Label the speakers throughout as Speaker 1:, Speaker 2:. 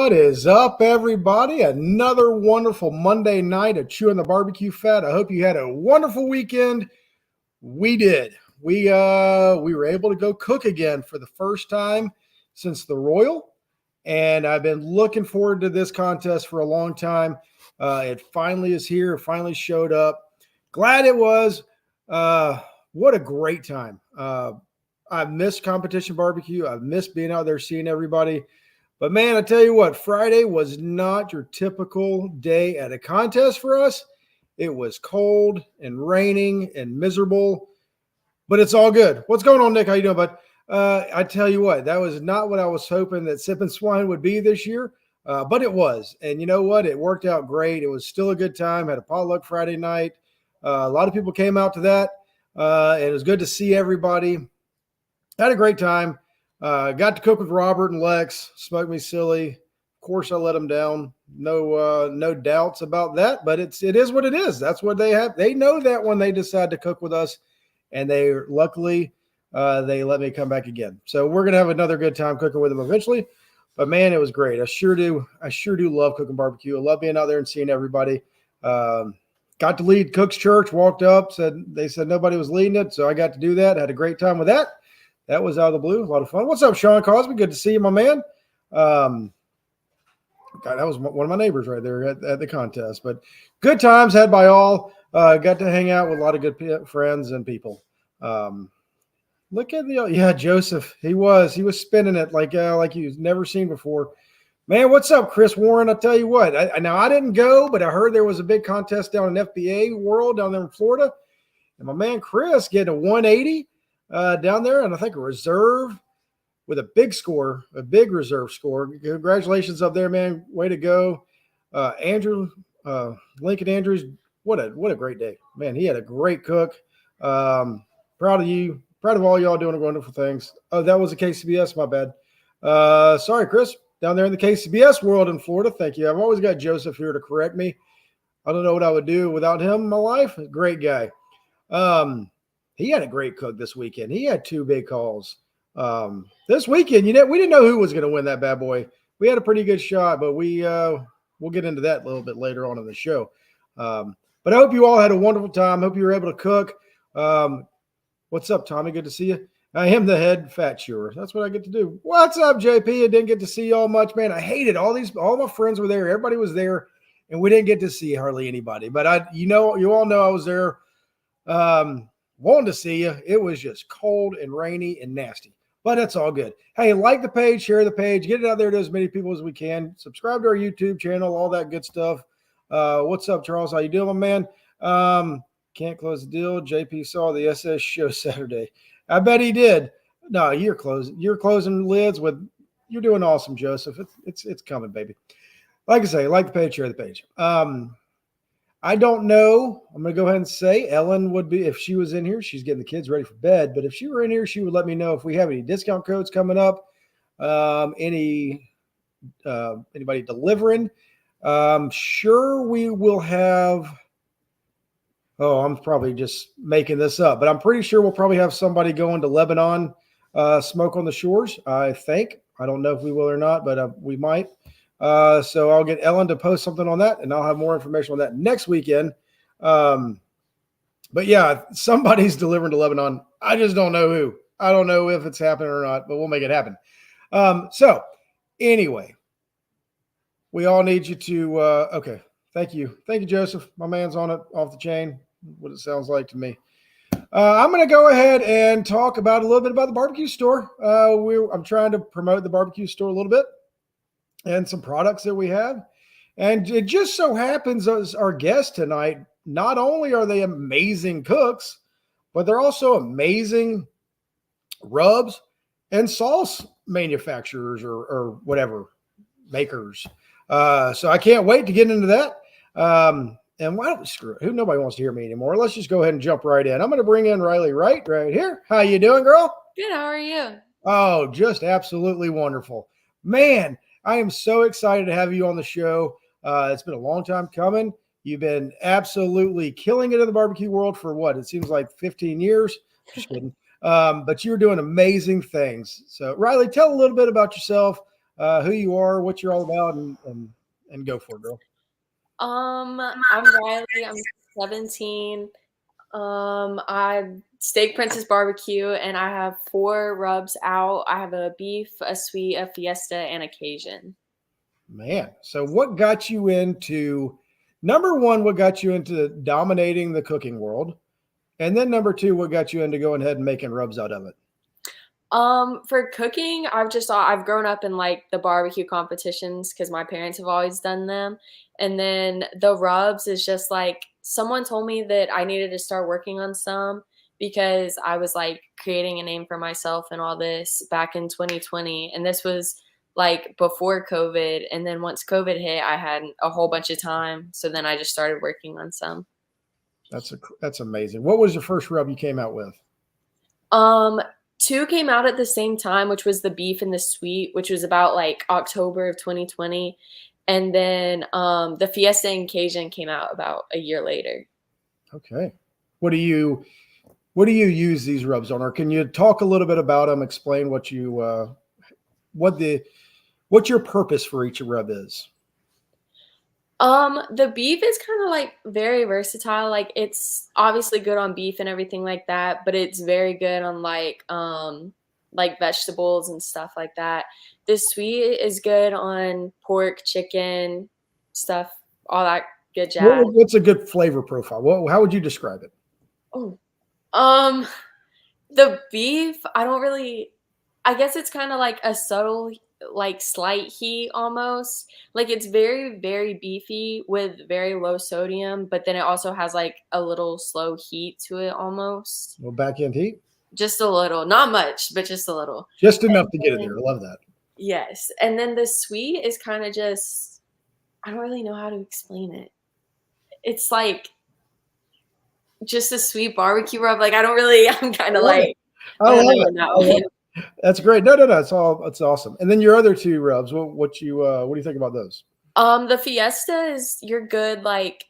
Speaker 1: What is up, everybody? Another wonderful Monday night of Chewin the BBQ Fat. I hope you had a wonderful weekend. We did. We were able to go cook again for the first time since the Royal, and I've been looking forward to this contest for a long time. It finally is here. It finally showed up. Glad it was. What a great time. I've missed competition barbecue. I've missed being out there seeing everybody. But man, I tell you what, Friday was not your typical day at a contest for us. It was cold and raining and miserable, but it's all good. What's going on, Nick? How you doing, bud? I tell you what, that was not what I was hoping that Sippin' Swine would be this year, but it was. And you know what? It worked out great. It was still a good time. Had a potluck Friday night. A lot of people came out to that. And it was good to see everybody. Had a great time. Got to cook with Robert and Lex. Smoked me silly. Of course, I let them down. No doubts about that. But it is what it is. That's what they have. They know that when they decide to cook with us, and they luckily they let me come back again. So we're gonna have another good time cooking with them eventually. But man, it was great. I sure do love cooking barbecue. I love being out there and seeing everybody. Got to lead Cook's Church. Walked up. They said nobody was leading it, so I got to do that. Had a great time with that. That was out of the blue. A lot of fun. What's up, Sean Cosby? Good to see you, my man. God, that was one of my neighbors right there at the contest. But good times had by all. Got to hang out with a lot of good friends and people. Look at Joseph. He was spinning it like you've never seen before. Man, what's up, Chris Warren? I'll tell you what. Now I didn't go, but I heard there was a big contest down in FBA World down there in Florida. And my man Chris getting a 180. Down there, and I think a reserve with a big score, a big reserve score. Congratulations up there, man. Way to go. Andrew, Lincoln Andrews, what a great day. Man, he had a great cook. Proud of you. Proud of all y'all doing wonderful things. Oh, that was a KCBS, my bad. Sorry, Chris. Down there in the KCBS world in Florida. Thank you. I've always got Joseph here to correct me. I don't know what I would do without him in my life. Great guy. He had a great cook this weekend. He had 2 big calls. This weekend, we didn't know who was going to win that bad boy. We had a pretty good shot, but we'll get into that a little bit later on in the show. But I hope you all had a wonderful time. Hope you were able to cook. What's up, Tommy? Good to see you. I am the head fat chewer. That's what I get to do. What's up, JP? I didn't get to see y'all much, man. I hated all my friends were there. Everybody was there, and we didn't get to see hardly anybody. But you all know I was there. Wanted to see you. It was just cold and rainy and nasty, but it's all good. Hey, like the page, share the page, get it out there to as many people as we can. Subscribe to our YouTube channel, all that good stuff. What's up, Charles? How you doing, man? Can't close the deal. JP saw the SS show Saturday. I bet he did. No, you're closing lids with. You're doing awesome, Joseph. It's coming, baby. Like I say, like the page, share the page. I don't know. I'm going to go ahead and say Ellen would be, if she was in here, she's getting the kids ready for bed. But if she were in here, she would let me know if we have any discount codes coming up, anybody delivering. Sure, we will have. Oh, I'm probably just making this up, but I'm pretty sure we'll probably have somebody going to Lebanon, Smoke on the Shores, I think. I don't know if we will or not, but we might. So I'll get Ellen to post something on that, and I'll have more information on that next weekend. But yeah, somebody's delivering to Lebanon. I just don't know who. I don't know if it's happening or not, but we'll make it happen. So anyway, we all need you to, okay. Thank you. Thank you, Joseph. My man's on it off the chain. What it sounds like to me. I'm going to go ahead and talk about a little bit about the barbecue store. I'm trying to promote the barbecue store a little bit and some products that we have. And it just so happens as our guest tonight, not only are they amazing cooks, but they're also amazing rubs and sauce manufacturers or whatever makers. So I can't wait to get into that. And why don't we screw it? Nobody wants to hear me anymore. Let's just go ahead and jump right in. I'm going to bring in Riley right here. How you doing, girl?
Speaker 2: Good. How are you?
Speaker 1: Oh, just absolutely wonderful. Man, I am so excited to have you on the show. It's been a long time coming. You've been absolutely killing it in the barbecue world for what? It seems like 15 years. Just kidding. But you're doing amazing things. So Riley, tell a little bit about yourself. who you are, what you're all about, and go for it, girl.
Speaker 2: I'm Riley. I'm 17. I Steak Princess Barbecue, and I have 4 rubs out. I have a beef, a sweet, a fiesta, and a Cajun.
Speaker 1: Man, so what got you into number one? What got you into dominating the cooking world, and then number two, what got you into going ahead and making rubs out of it?
Speaker 2: For cooking, I've grown up in like the barbecue competitions because my parents have always done them. And then the rubs is just like someone told me that I needed to start working on some because I was like creating a name for myself and all this back in 2020. And this was like before COVID. And then once COVID hit, I had a whole bunch of time. So then I just started working on some.
Speaker 1: That's amazing. What was the first rub you came out with?
Speaker 2: Um, 2 came out at the same time, which was the beef and the sweet, which was about like October of 2020. And then the Fiesta and Cajun came out about a year later.
Speaker 1: Okay. What do you use these rubs on? Or can you talk a little bit about them, explain what your purpose for each rub is?
Speaker 2: The beef is kind of like very versatile. Like it's obviously good on beef and everything like that, but it's very good on like vegetables and stuff like that. The sweet is good on pork, chicken, stuff, all that good jazz.
Speaker 1: What's a good flavor profile? How would you describe it?
Speaker 2: Oh, um, the beef, I guess it's kind of like a subtle, like slight heat almost. Like it's very, very beefy with very low sodium, but then it also has like a little slow heat to it almost.
Speaker 1: A little back end heat?
Speaker 2: Just a little, not much, but just a little.
Speaker 1: Just enough to get it there. I love that.
Speaker 2: Yes. And then the sweet is kind of just, I don't really know how to explain it. It's like just a sweet barbecue rub. Like I'm kind of like,
Speaker 1: I love it. That's great. No. It's awesome. And then your other 2 rubs, what do you think about those?
Speaker 2: The Fiesta is your good like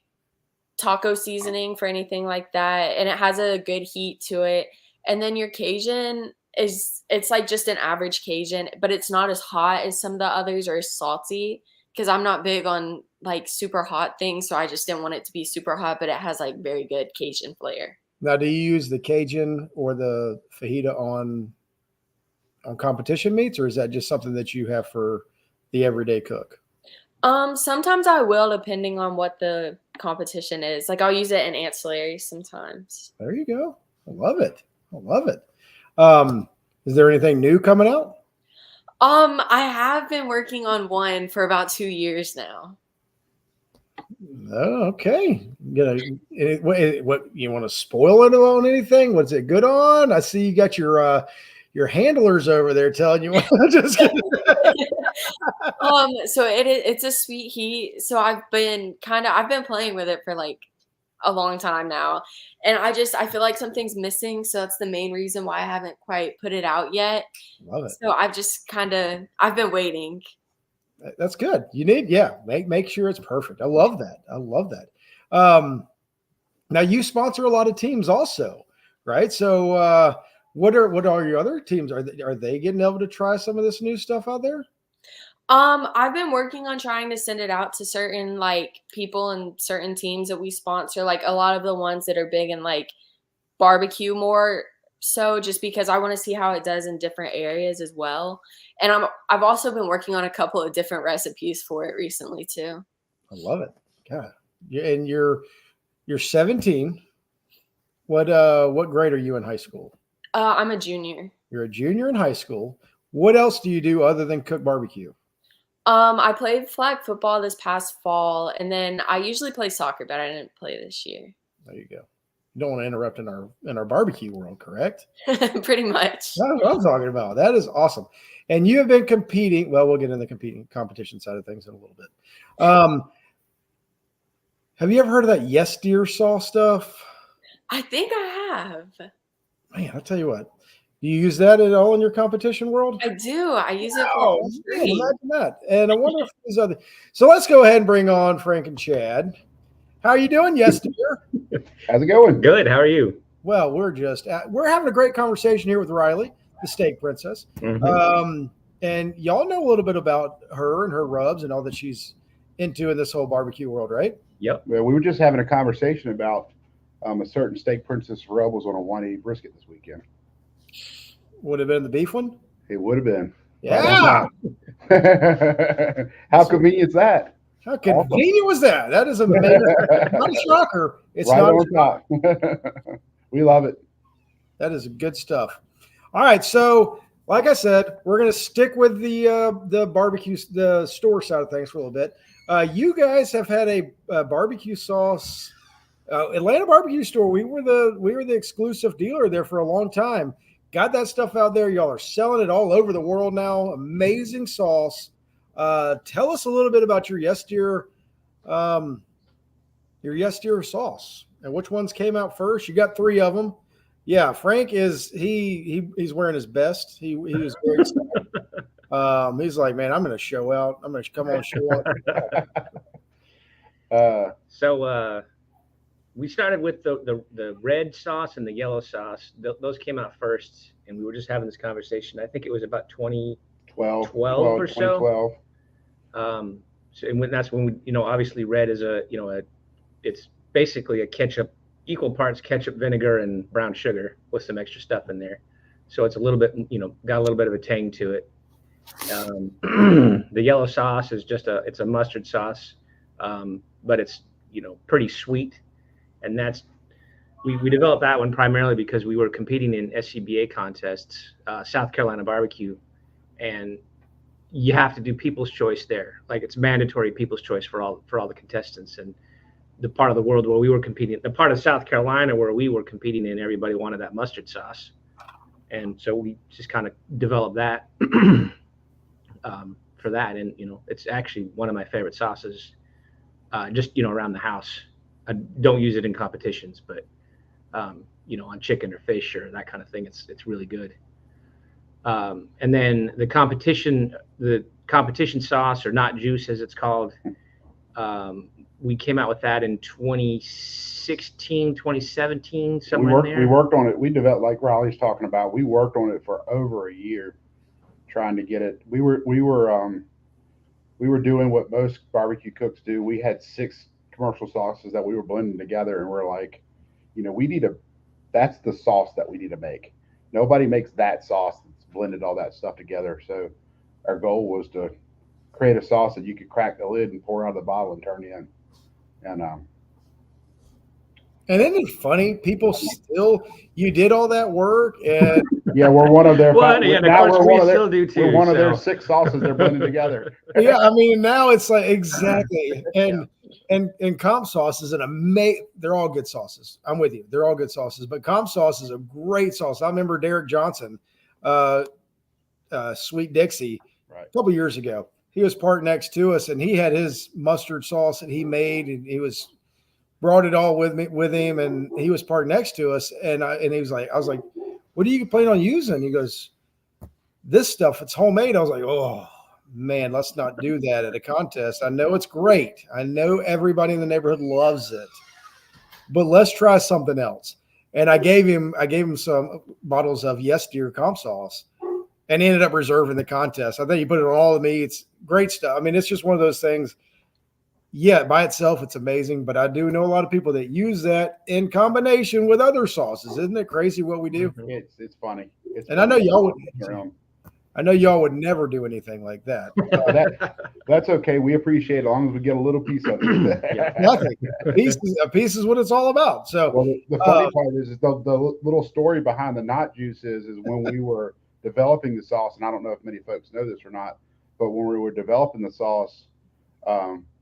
Speaker 2: taco seasoning for anything like that, and it has a good heat to it. And then your Cajun it's like just an average Cajun, but it's not as hot as some of the others or as salty because I'm not big on like super hot things, so I just didn't want it to be super hot, but it has like very good Cajun flair.
Speaker 1: Now, do you use the Cajun or the fajita on competition meats, or is that just something that you have for the everyday cook?
Speaker 2: Sometimes I will, depending on what the competition is. Like I'll use it in ancillary sometimes.
Speaker 1: There you go. I love it. Is there anything new coming out?
Speaker 2: I have been working on one for about 2 years now.
Speaker 1: Oh, okay. What you want to spoil it on anything? What's it good on? I see you got your handlers over there telling you. Just kidding.
Speaker 2: So it's a sweet heat. So I've been playing with it for like a long time now, and I feel like something's missing. So that's the main reason why I haven't quite put it out yet.
Speaker 1: Love it.
Speaker 2: So I've been waiting.
Speaker 1: That's good. You need, make sure it's perfect. I love that. Now you sponsor a lot of teams also, right? So what are your other teams? Are they getting able to try some of this new stuff out there?
Speaker 2: I've been working on trying to send it out to certain like people and certain teams that we sponsor, like a lot of the ones that are big in like barbecue more so, just because I want to see how it does in different areas as well. And I've also been working on a couple of different recipes for it recently too.
Speaker 1: I love it. God. And you're 17. What grade are you in high school?
Speaker 2: I'm a junior.
Speaker 1: You're a junior in high school. What else do you do other than cook barbecue?
Speaker 2: I played flag football this past fall, and then I usually play soccer, but I didn't play this year.
Speaker 1: There you go. You don't want to interrupt in our barbecue world, correct?
Speaker 2: Pretty much.
Speaker 1: That's what I'm talking about. That is awesome. And you have been competing. Well, we'll get into the competition side of things in a little bit. Have you ever heard of that Yes Dear Saw stuff?
Speaker 2: I think I have.
Speaker 1: Man, I'll tell you what. Do you use that at all in your competition world?
Speaker 2: I do. I use it for
Speaker 1: free. Imagine that. And I wonder if there's other. So let's go ahead and bring on Frank and Chad. How are you doing, Yes Dear?
Speaker 3: How's it going? Good. How are you?
Speaker 1: Well, we're having a great conversation here with Riley, the Steak Princess. Mm-hmm. And y'all know a little bit about her and her rubs and all that she's into in this whole barbecue world, right?
Speaker 3: Yep.
Speaker 4: Well, we were just having a conversation about a certain steak princess rub was on a 180 brisket this weekend.
Speaker 1: Would have been the beef one.
Speaker 4: It would have been.
Speaker 1: Yeah.
Speaker 4: How convenient is that?
Speaker 1: How convenient was that? That is amazing. Not a shocker. It's
Speaker 4: right
Speaker 1: not
Speaker 4: on top. We love it.
Speaker 1: That is good stuff. All right, so like I said, we're going to stick with the barbecue, the store side of things for a little bit. You guys have had a barbecue sauce, Atlanta Barbecue Store. We were the exclusive dealer there for a long time. Got that stuff out there. Y'all are selling it all over the world now. Amazing sauce. Tell us a little bit about your Yes Dear sauce and which ones came out first. You got 3 of them. Yeah, Frank is he's wearing his best. He was very excited. He's like, man, I'm going to show out. I'm going to come on show out.
Speaker 3: So we started with the red sauce and the yellow sauce. Those came out first, and we were just having this conversation. I think it was about 2012 or so. So and that's when we, obviously red is it's basically a ketchup, equal parts ketchup, vinegar, and brown sugar with some extra stuff in there. So it's a little bit, got a little bit of a tang to it. The yellow sauce is it's a mustard sauce, but it's, pretty sweet. And we developed that one primarily because we were competing in SCBA contests, South Carolina barbecue, and you have to do people's choice there. Like, it's mandatory people's choice for all the contestants. And the part of the world where we were competing, the part of South Carolina where we were competing in, everybody wanted that mustard sauce. And so we just kind of developed that for that. And, it's actually one of my favorite sauces, just, around the house. I don't use it in competitions, but, on chicken or fish or that kind of thing, it's really good. And then the competition sauce, or not juice as it's called, we came out with that in 2016, 2017, somewhere in there.
Speaker 4: We worked on it. We developed, like Riley's talking about, we worked on it for over a year trying to get it. We were doing what most barbecue cooks do. We had 6 commercial sauces that we were blending together, and we're like, that's the sauce that we need to make. Nobody makes that sauce that's blended all that stuff together. So our goal was to create a sauce that you could crack the lid and pour out of the bottle and turn in.
Speaker 1: And isn't it funny? People still, you did all that work, and
Speaker 4: yeah, we're one of their.
Speaker 3: Well, yeah, of course we still do too.
Speaker 4: We're one of their 6 sauces they're blending together.
Speaker 1: Yeah, I mean, now it's like exactly, and comp sauce is they're all good sauces. I'm with you. They're all good sauces, but comp sauce is a great sauce. I remember Derek Johnson, Sweet Dixie,
Speaker 4: right,
Speaker 1: a couple years ago. He was parked next to us, and he had his mustard sauce that he made, and he brought it all with him, and he was parked next to us, and he was like, I was like, what do you plan on using? He goes, this stuff, it's homemade. I was like, oh man, let's not do that at a contest. I know it's great. I know everybody in the neighborhood loves it, but let's try something else. And I gave him some bottles of Yes Dear comp sauce, and he ended up reserving the contest. I think he put it on all the meats. Great stuff. I mean, it's just one of those things. Yeah, by itself, it's amazing, but I do know a lot of people that use that in combination with other sauces. Isn't it crazy what we do?
Speaker 4: It's funny.
Speaker 1: And I know y'all would never do anything like that.
Speaker 4: That's okay. We appreciate it as long as we get a little piece of it.
Speaker 1: Nothing. A piece is what it's all about. So,
Speaker 4: well, the funny part is the little story behind the not juice is when we were developing the sauce, and I don't know if many folks know this or not, but when we were developing the sauce,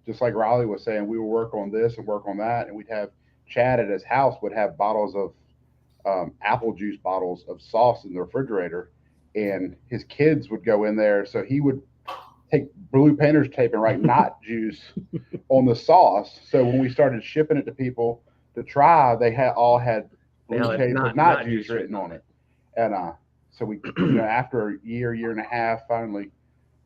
Speaker 4: just like Riley was saying, we would work on this and work on that, and we'd have Chad at his house would have bottles of apple juice bottles of sauce in the refrigerator, and his kids would go in there, so he would take blue painter's tape and write not juice on the sauce. So when we started shipping it to people to try, they all had blue tape with not juice written on it. And so we, after a year and a half, finally,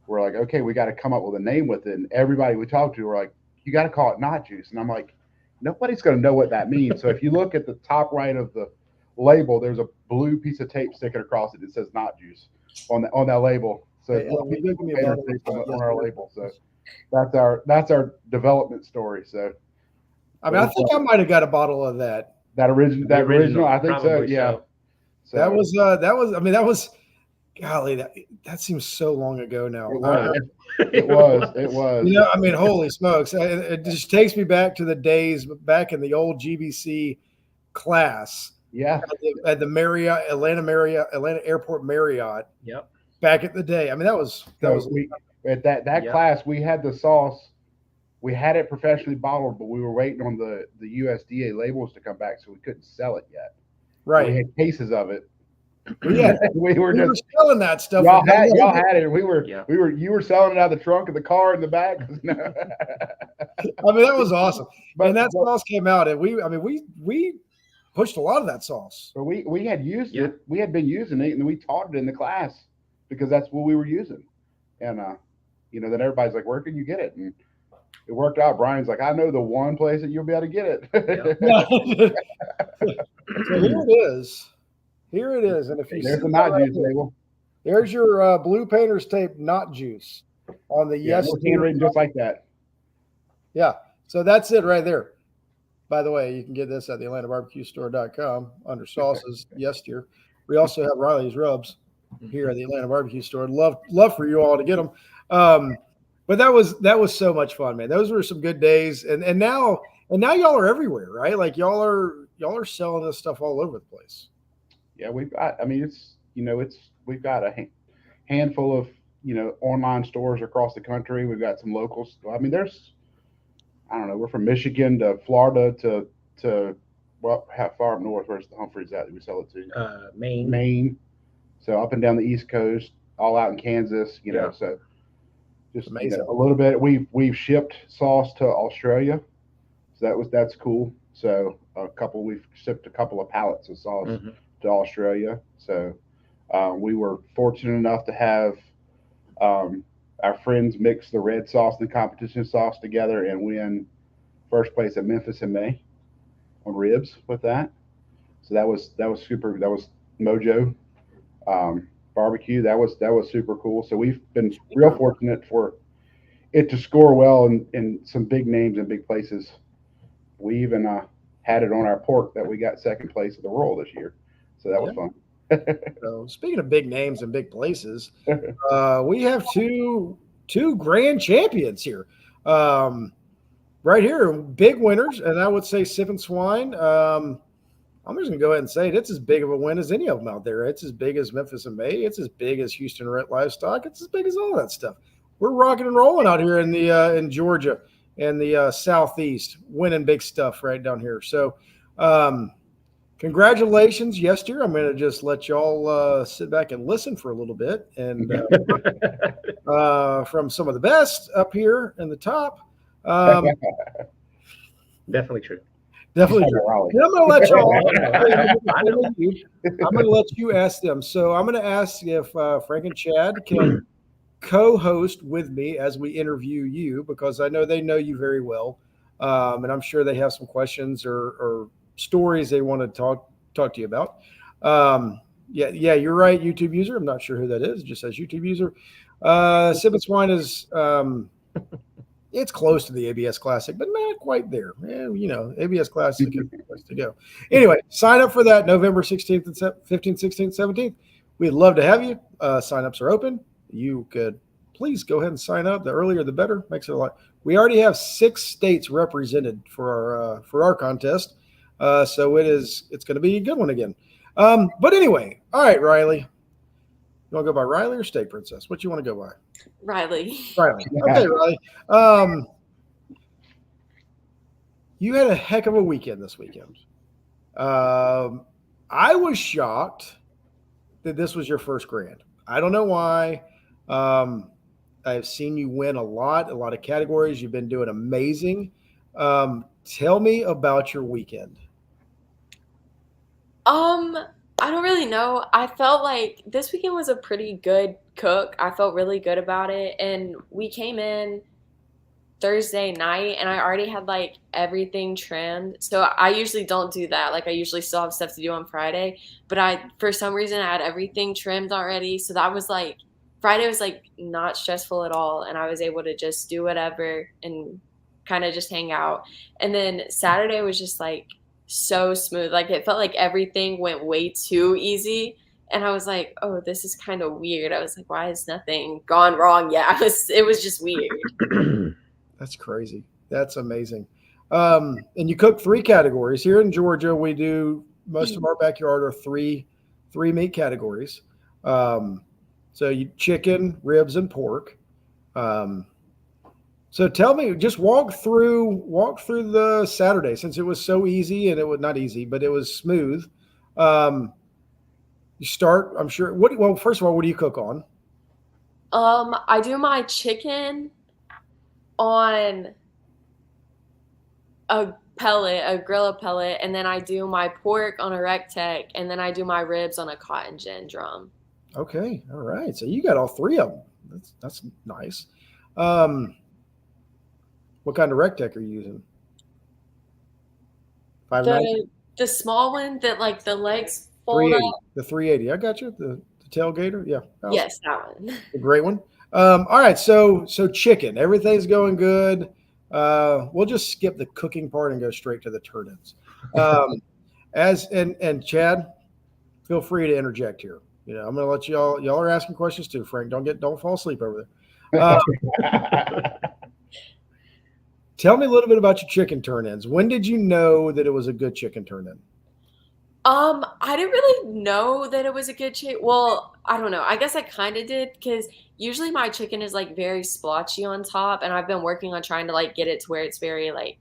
Speaker 4: we're like, okay, we got to come up with a name with it. And everybody we talked to were like, you got to call it not juice. And I'm like, nobody's going to know what that means. So if you look at the top right of the label, there's a blue piece of tape sticking across it that says not juice on that label. So
Speaker 1: Hey, you did give me a bottle
Speaker 4: on our label. So that's our development story. So
Speaker 1: I mean, I think I might have got a bottle of that.
Speaker 4: That original, I think so. Yeah.
Speaker 1: So that was. I mean, that was. Golly, that seems so long ago now.
Speaker 4: It was.
Speaker 1: You know, I mean, holy smokes! It just takes me back to the days back in the old GBC class.
Speaker 4: Yeah.
Speaker 1: At the Marriott, Atlanta Airport Marriott.
Speaker 3: Yep.
Speaker 1: Back in the day, I mean, that was.
Speaker 4: At that class, we had the sauce. We had it professionally bottled, but we were waiting on the USDA labels to come back, so we couldn't sell it yet.
Speaker 1: Right.
Speaker 4: We had cases of it.
Speaker 1: Yeah, we were just selling that stuff.
Speaker 4: Y'all had it. You were selling it out of the trunk of the car in the back.
Speaker 1: I mean, that was awesome. And that sauce came out, and we pushed a lot of that sauce.
Speaker 4: But we had used it. We had been using it, and we taught it in the class because that's what we were using. And then everybody's like, "Where can you get it?" And it worked out. Brian's like, "I know the one place that you'll be able to get it."
Speaker 1: So here it is. Here it is, and if you
Speaker 4: there's the knot juice label.
Speaker 1: There's your blue painter's tape knot juice on the
Speaker 4: handwritten just like that.
Speaker 1: Yeah, so that's it right there. By the way, you can get this at the AtlantaBarbecueStore.com under sauces. Yes, dear. We also have Riley's Rubs here at the Atlanta Barbecue Store. Love for you all to get them. But that was so much fun, man. Those were some good days, and now y'all are everywhere, right? Like y'all are selling this stuff all over the place.
Speaker 4: Yeah, we've got. I mean, we've got a handful of online stores across the country. We've got some locals. I mean, I don't know. We're from Michigan to Florida to how far up north? Where's the Humphreys at that we sell it to? Maine. So up and down the East Coast, all out in Kansas. So just
Speaker 1: amazing.
Speaker 4: A little bit. We've shipped sauce to Australia, so that's cool. So we've shipped a couple of pallets of sauce. Mm-hmm. To Australia. So we were fortunate enough to have our friends mix the red sauce and the competition sauce together and win first place at Memphis in May on ribs with that. So that was super. That was Mojo barbecue. That was super cool. So we've been real fortunate for it to score well in some big names and big places. We even had it on our pork that we got second place at the Royal this year. So that was fun.
Speaker 1: So speaking of big names and big places, we have two grand champions here. Right here, big winners, and I would say Sip and Swine. I'm just gonna go ahead and say it's as big of a win as any of them out there. It's as big as Memphis and May. It's as big as Houston Livestock. It's as big as all that stuff. We're rocking and rolling out here in Georgia and the Southeast, winning big stuff right down here. So. Congratulations, yes, dear. I'm going to just let y'all sit back and listen for a little bit. And from some of the best up here in the top.
Speaker 3: Definitely true.
Speaker 1: Definitely true. And I'm going to let y'all. I'm going to let you ask them. So I'm going to ask if Frank and Chad can co-host with me as we interview you, because I know they know you very well. And I'm sure they have some questions or stories they want to talk to you about. Yeah, you're right. YouTube user. I'm not sure who that is. It just says YouTube user. Sip and Swine is it's close to the ABS Classic, but not quite there. ABS Classic is the place to go. Anyway, sign up for that November 16th and 15th, 16th, 17th. We'd love to have you. Sign-ups are open. You could please go ahead and sign up. The earlier, the better. Makes it a lot. We already have 6 states represented for our contest. So it's going to be a good one again. But anyway, all right, Riley. You want to go by Riley or State Princess? What you want to go by?
Speaker 2: Riley.
Speaker 1: Okay, Riley. You had a heck of a weekend this weekend. I was shocked that this was your first grand. I don't know why. I've seen you win a lot of categories. You've been doing amazing. Tell me about your weekend.
Speaker 2: I don't really know. I felt like this weekend was a pretty good cook. I felt really good about it. And we came in Thursday night and I already had like everything trimmed. So I usually don't do that. Like I usually still have stuff to do on Friday, but for some reason I had everything trimmed already. So that was like Friday was like not stressful at all, and I was able to just do whatever and kind of just hang out. And then Saturday was just like so smooth. Like it felt like everything went way too easy. And I was like, oh, this is kind of weird. I was like, why has nothing gone wrong yet? It was just weird.
Speaker 1: That's crazy. That's amazing. And you cook 3 categories. Here in Georgia, we do most of our backyard are three meat categories. So you chicken, ribs, and pork. So tell me, just walk through the Saturday, since it was so easy, and it was not easy, but it was smooth. You start, I'm sure. Well, first of all, what do you cook on?
Speaker 2: I do my chicken on a grill pellet, and then I do my pork on a Rectech, and then I do my ribs on a cotton gin drum.
Speaker 1: Okay, all right. So you got all 3 of them. That's nice. What kind of Rectech are you using? 590?
Speaker 2: The small one that like the legs fold
Speaker 1: 380.
Speaker 2: up.
Speaker 1: The 380. I got you. The tailgater. Yeah.
Speaker 2: Yes, that one.
Speaker 1: A great one. All right. So chicken. Everything's going good. We'll just skip the cooking part and go straight to the turnips. And Chad, feel free to interject here. You know, I'm going to let y'all are asking questions too, Frank. Don't fall asleep over there. Tell me a little bit about your chicken turn-ins. When did you know that it was a good chicken turn-in?
Speaker 2: I didn't really know that it was a good chicken. Well, I don't know. I guess I kind of did, because usually my chicken is like very splotchy on top, and I've been working on trying to like get it to where it's very like,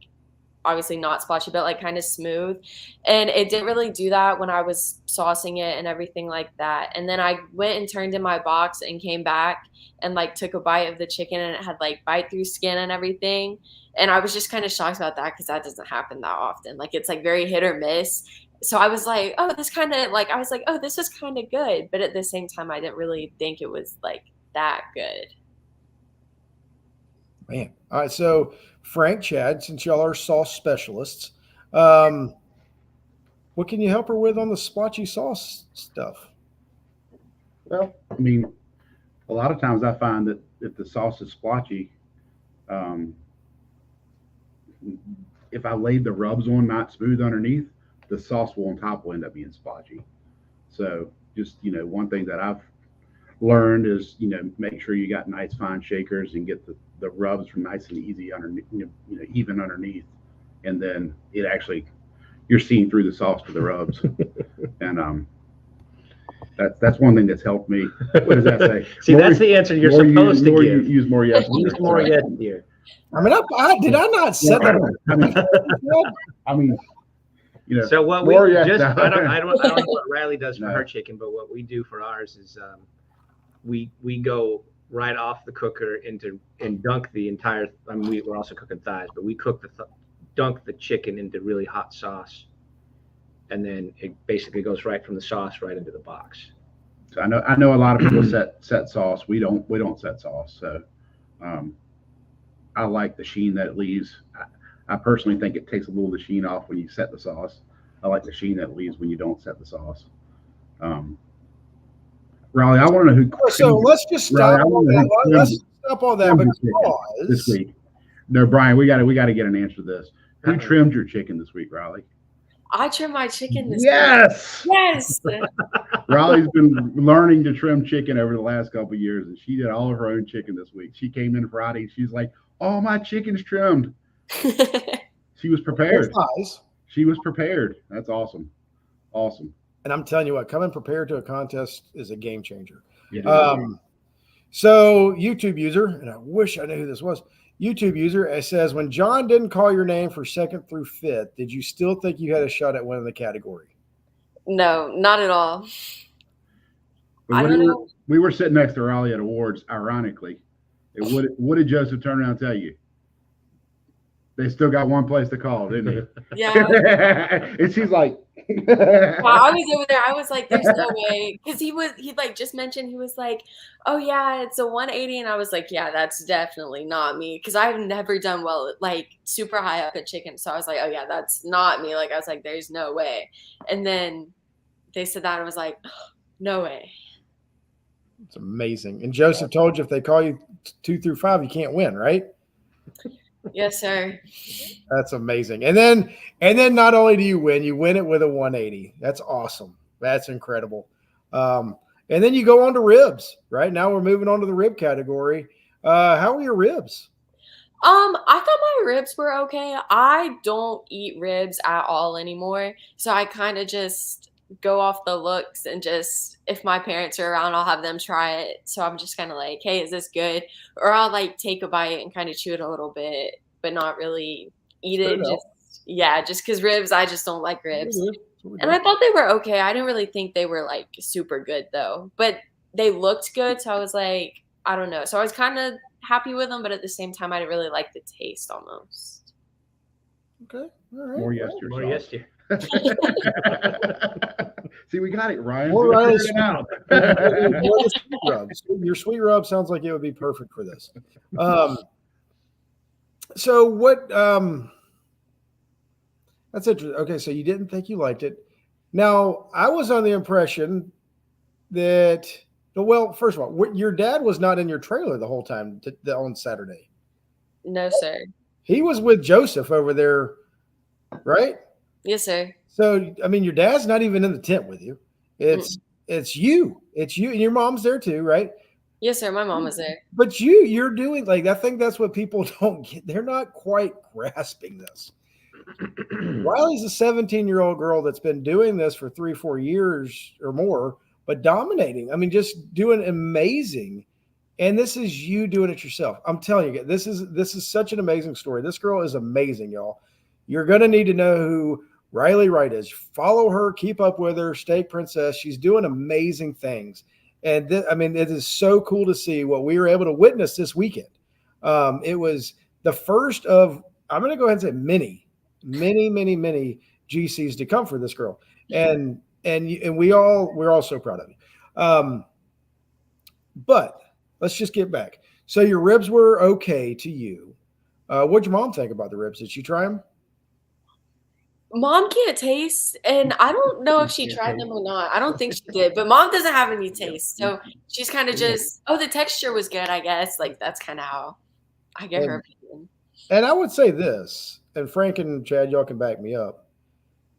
Speaker 2: obviously not splotchy, but like kind of smooth. And it didn't really do that when I was saucing it and everything like that. And then I went and turned in my box and came back and like took a bite of the chicken, and it had like bite through skin and everything. And I was just kind of shocked about that, because that doesn't happen that often. Like it's like very hit or miss. So I was like, oh, this kind of like, I was like, oh, this is kind of good. But at the same time, I didn't really think it was like that good.
Speaker 1: Man. All right. So Frank, Chad, since y'all are sauce specialists, what can you help her with on the splotchy sauce stuff?
Speaker 4: Well, I mean, a lot of times I find that if the sauce is splotchy, if I laid the rubs on not smooth underneath, the sauce on top will end up being splotchy. So just, one thing that I've learned is, make sure you got nice fine shakers and get the rubs from nice and easy underneath, even underneath. And then it actually, you're seeing through the sauce to the rubs. And that's one thing that's helped me. What does that say?
Speaker 3: See, that's the answer you're supposed to give.
Speaker 4: Use more yes.
Speaker 3: Use more yes here.
Speaker 1: I mean, did I not set that?
Speaker 4: I mean,
Speaker 3: so what we just I don't know what Riley does for her chicken, but what we do for ours is we go right off the cooker and dunk the entire. I mean, we're also cooking thighs, but we dunk the chicken into really hot sauce, and then it basically goes right from the sauce right into the box.
Speaker 4: So I know a lot of people set sauce. We don't set sauce. So I like the sheen that it leaves. I personally think it takes a little of the sheen off when you set the sauce. I like the sheen that it leaves when you don't set the sauce. Riley, I want to know who.
Speaker 1: So let's just stop all that. Let's stop all that because
Speaker 4: this week. No, Brian, we got to get an answer to this. Who trimmed your chicken this week, Riley?
Speaker 2: I trimmed my chicken this
Speaker 4: week.
Speaker 2: Yes.
Speaker 4: Riley's been learning to trim chicken over the last couple of years, and she did all of her own chicken this week. She came in Friday, and she's like, "Oh, my chicken's trimmed." She was prepared. She was prepared. That's awesome. Awesome.
Speaker 1: And I'm telling you what, coming prepared to a contest is a game changer.
Speaker 4: Yeah.
Speaker 1: So YouTube user, and I wish I knew who this was. YouTube user, it says, when John didn't call your name for 2nd through 5th, did you still think you had a shot at winning the category?
Speaker 2: No, not at all. I don't know.
Speaker 4: We were sitting next to Riley at awards, ironically. What did Joseph turn around and tell you? They still got one place to call, didn't they?
Speaker 2: Yeah.
Speaker 4: And she's like,
Speaker 2: well, I was over there. I was like, there's no way. Because he like just mentioned, he was like, oh yeah, it's a 180. And I was like, yeah, that's definitely not me. Because I've never done well, like super high up at chicken. So I was like, oh yeah, that's not me. Like I was like, there's no way. And then they said that. I was like, oh, no way.
Speaker 1: It's amazing. And Joseph told you if they call you 2 through 5, you can't win, right?
Speaker 2: Yes, sir.
Speaker 1: That's amazing. And then not only do you win it with a 180. That's awesome. That's incredible. And then you go on to ribs, right? Now we're moving on to the rib category. How are your ribs?
Speaker 2: I thought my ribs were okay. I don't eat ribs at all anymore. So I kind of just go off the looks and just, if my parents are around, I'll have them try it. So I'm just kind of like, hey, is this good? Or I'll like take a bite and kind of chew it a little bit, but not really eat it. Just because ribs, I just don't like ribs. And I thought they were okay. I didn't really think they were like super good though, but they looked good. So I was like, I don't know. So I was kind of happy with them, but at the same time, I didn't really like the taste almost.
Speaker 1: Okay. All right.
Speaker 4: More yes year. See, we got it, Ryan.
Speaker 1: More
Speaker 4: We
Speaker 1: Riley
Speaker 4: figured it out.
Speaker 1: More the sweet rubs. Your sweet rub sounds like it would be perfect for this. So what? That's interesting. Okay, so you didn't think you liked it. Now, I was on the impression that, well, first of all, your dad was not in your trailer the whole time on Saturday.
Speaker 2: No, sir.
Speaker 1: He was with Joseph over there, right?
Speaker 2: Yes, sir.
Speaker 1: So, I mean, your dad's not even in the tent with you. It's you. It's you, and your mom's there too, right?
Speaker 2: Yes, sir. My mom was there.
Speaker 1: But you're doing, like, I think that's what people don't get. They're not quite grasping this. Riley's a 17-year-old girl that's been doing this for 3-4 years or more, but dominating. I mean, just doing amazing. And this is you doing it yourself. I'm telling you, this is such an amazing story. This girl is amazing, y'all. You're going to need to know who Riley Wright is. Follow her, keep up with her, Steak Princess. She's doing amazing things. And I mean, it is so cool to see what we were able to witness this weekend. It was the first of, I'm going to go ahead and say many GCs to come for this girl. And we're all so proud of you. But let's just get back. So your ribs were okay to you. What'd your mom think about the ribs? Did she try them?
Speaker 2: Mom can't taste, and I don't know if she tried them or not. I don't think she did, but mom doesn't have any taste. So she's kind of just, the texture was good, I guess. Like, that's kind of how I get her opinion.
Speaker 1: And I would say this, and Frank and Chad, y'all can back me up.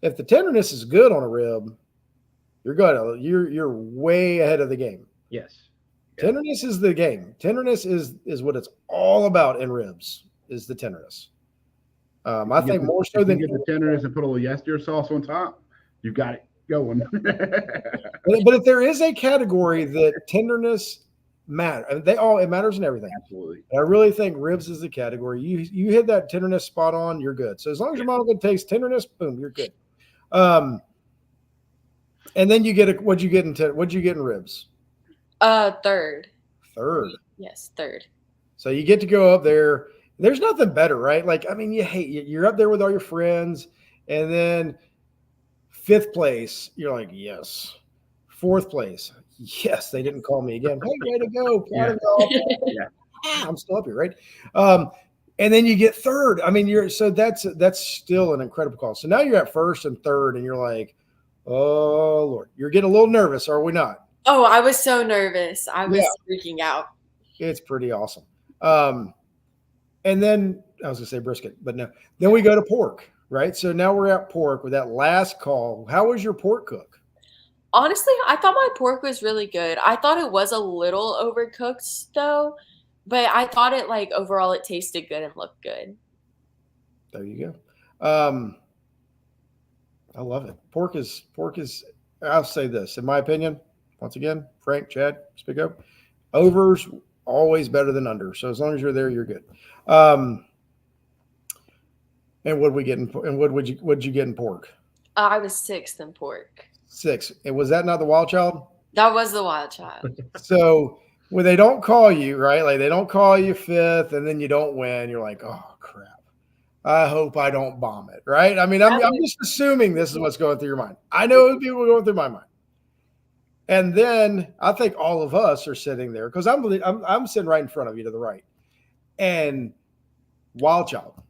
Speaker 1: If the tenderness is good on a rib, you're good. You're way ahead of the game.
Speaker 3: Yes.
Speaker 1: Tenderness is the game. Tenderness is what it's all about in ribs, is the tenderness. I think more so than
Speaker 4: get the tenderness and put a little yes deer sauce on top, you've got it going.
Speaker 1: But if there is a category that tenderness matters, it matters in everything.
Speaker 4: Absolutely.
Speaker 1: I really think ribs is the category. You hit that tenderness spot on, you're good. So as long as your mom can taste tenderness, boom, you're good. And then you get what'd you get in ribs?
Speaker 2: Third.
Speaker 1: Third.
Speaker 2: Yes, third.
Speaker 1: So you get to go up there. There's nothing better, right? Like, I mean, you're up there with all your friends, and then 5th place, you're like, yes. 4th place, yes, they didn't call me again. Hey, way to go. I'm still up here, right? And then you get 3rd. I mean, that's still an incredible call. So now you're at 1st and 3rd, and you're like, oh Lord, you're getting a little nervous, are we not?
Speaker 2: Oh, I was so nervous. I was freaking out.
Speaker 1: It's pretty awesome. And then I was going to say brisket, but no. Then we go to pork, right? So now we're at pork with that last call. How was your pork cook?
Speaker 2: Honestly, I thought my pork was really good. I thought it was a little overcooked though, but I thought it, like, overall it tasted good and looked good.
Speaker 1: There you go. I love it. Pork is, I'll say this, in my opinion, once again, Frank, Chad, speak up. Overs always better than under. So as long as you're there, you're good. And what'd you get in pork?
Speaker 2: I was 6th in pork.
Speaker 1: 6. And was that not the wild child?
Speaker 2: That was the wild child.
Speaker 1: So when they don't call you, right? Like, they don't call you 5th and then you don't win. You're like, oh crap. I hope I don't bomb it, right? I mean, I'm just assuming this is what's going through your mind. I know people are going through my mind. And then I think all of us are sitting there because I'm sitting right in front of you to the right. And wild child,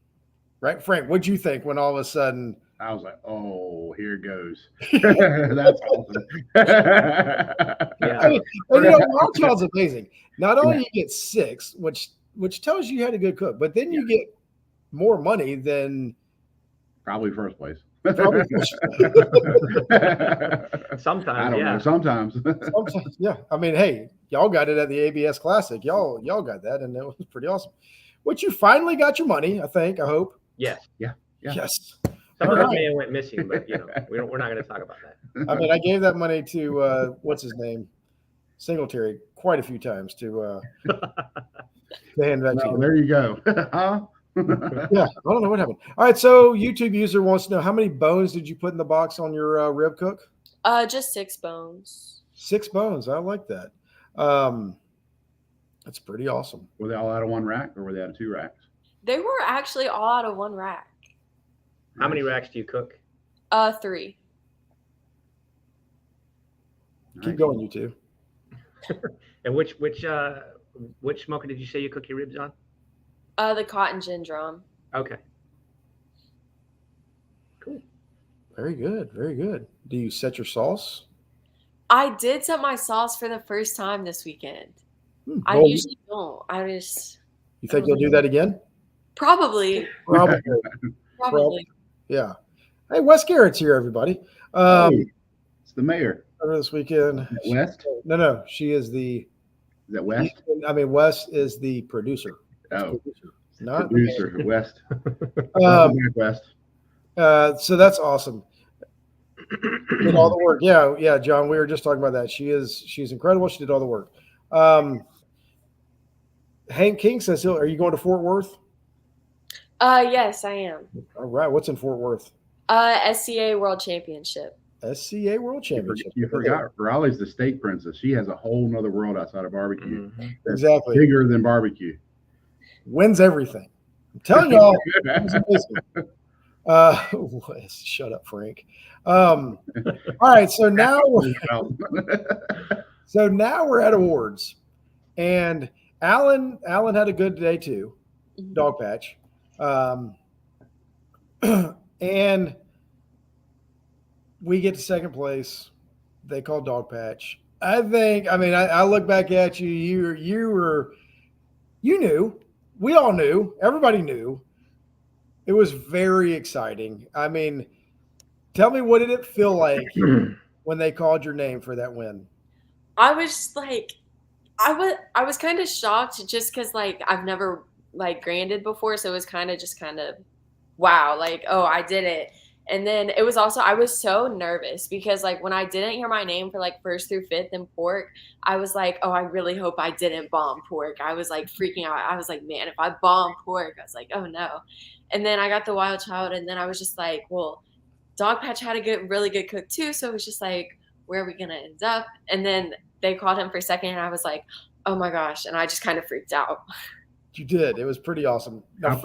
Speaker 1: right? Frank, what'd you think when all of a sudden
Speaker 4: I was like, oh, here it goes. That's awesome.
Speaker 3: Yeah.
Speaker 1: I mean, and you know, wild child's amazing. Not only you get 6, which tells you had a good cook, but then you get more money than
Speaker 4: Probably first place.
Speaker 1: probably
Speaker 3: Sometimes,
Speaker 4: I don't
Speaker 3: yeah.
Speaker 4: know. Sometimes.
Speaker 1: sometimes. Yeah, I mean, hey, y'all got it at the ABS Classic. Y'all got that, and it was pretty awesome. Which you finally got your money, I think. I hope.
Speaker 3: Yes.
Speaker 4: Yeah.
Speaker 1: Yes.
Speaker 3: Some
Speaker 1: All
Speaker 3: of it
Speaker 1: right.
Speaker 3: may have went missing, but we're not going to talk about that.
Speaker 1: I mean, I gave that money to what's his name, Singletary, quite a few times to hand back to
Speaker 4: Well,
Speaker 1: him.
Speaker 4: there you go. Huh?
Speaker 1: Yeah, I don't know what happened. All right, so YouTube user wants to know how many bones did you put in the box on your rib cook?
Speaker 2: Just 6 bones.
Speaker 1: 6 bones. I like that. That's pretty awesome.
Speaker 4: Were they all out of one rack, or were they out of 2 racks?
Speaker 2: They were actually all out of one rack.
Speaker 3: How many racks do you cook?
Speaker 2: 3.
Speaker 1: Keep going, you two.
Speaker 3: And which smoker did you say you cook your ribs on?
Speaker 2: The cotton gin drum.
Speaker 3: Okay.
Speaker 1: Very good. Very good. Do you set your sauce?
Speaker 2: I did set my sauce for the first time this weekend. I
Speaker 1: Well,
Speaker 2: usually don't.
Speaker 1: you think you'll do that again?
Speaker 2: Probably.
Speaker 1: Probably. Yeah. Hey, Wes Garrett's here, everybody.
Speaker 4: Hey, it's the mayor.
Speaker 1: Over this weekend.
Speaker 4: Is that West?
Speaker 1: No. She is the.
Speaker 4: Is that West?
Speaker 1: I mean, Wes is the producer.
Speaker 4: Oh,
Speaker 1: Not
Speaker 4: producer West.
Speaker 1: Um,
Speaker 4: West.
Speaker 1: So that's awesome. Did all the work. Yeah, John. We were just talking about that. She's incredible. She did all the work. Hank King says, "Are you going to Fort Worth?"
Speaker 2: Yes, I am.
Speaker 1: All right. What's in Fort Worth?
Speaker 2: SCA World Championship.
Speaker 1: SCA World Championship.
Speaker 4: You forgot. Raleigh's the steak princess. She has a whole nother world outside of barbecue.
Speaker 3: Mm-hmm.
Speaker 4: That's
Speaker 1: Exactly.
Speaker 4: bigger than barbecue.
Speaker 1: Wins everything. I'm telling y'all. It's amazing. Wes, shut up, Frank. All right. So now we're at awards, and Alan had a good day too. Dog Patch. And we get to second place. They call Dog Patch. I look back at you. You knew. We all knew. Everybody knew. It was very exciting. I mean, tell me, what did it feel like when they called your name for that win?
Speaker 2: I was like, I was kind of shocked just because like I've never like granded before, so it was kind of wow, like, oh, I did it. And then it was also, I was so nervous because like when I didn't hear my name for like 1st through 5th in pork, I was like, oh, I really hope I didn't bomb pork. I was like freaking out. I was like, man, if I bomb pork, I was like, oh no. And then I got the wild child, and then I was just like, well, Dog Patch had a really good cook too. So it was just like, where are we going to end up? And then they called him for second, and I was like, oh my gosh. And I just kind of freaked out.
Speaker 1: You did. It was pretty awesome. Now,
Speaker 4: How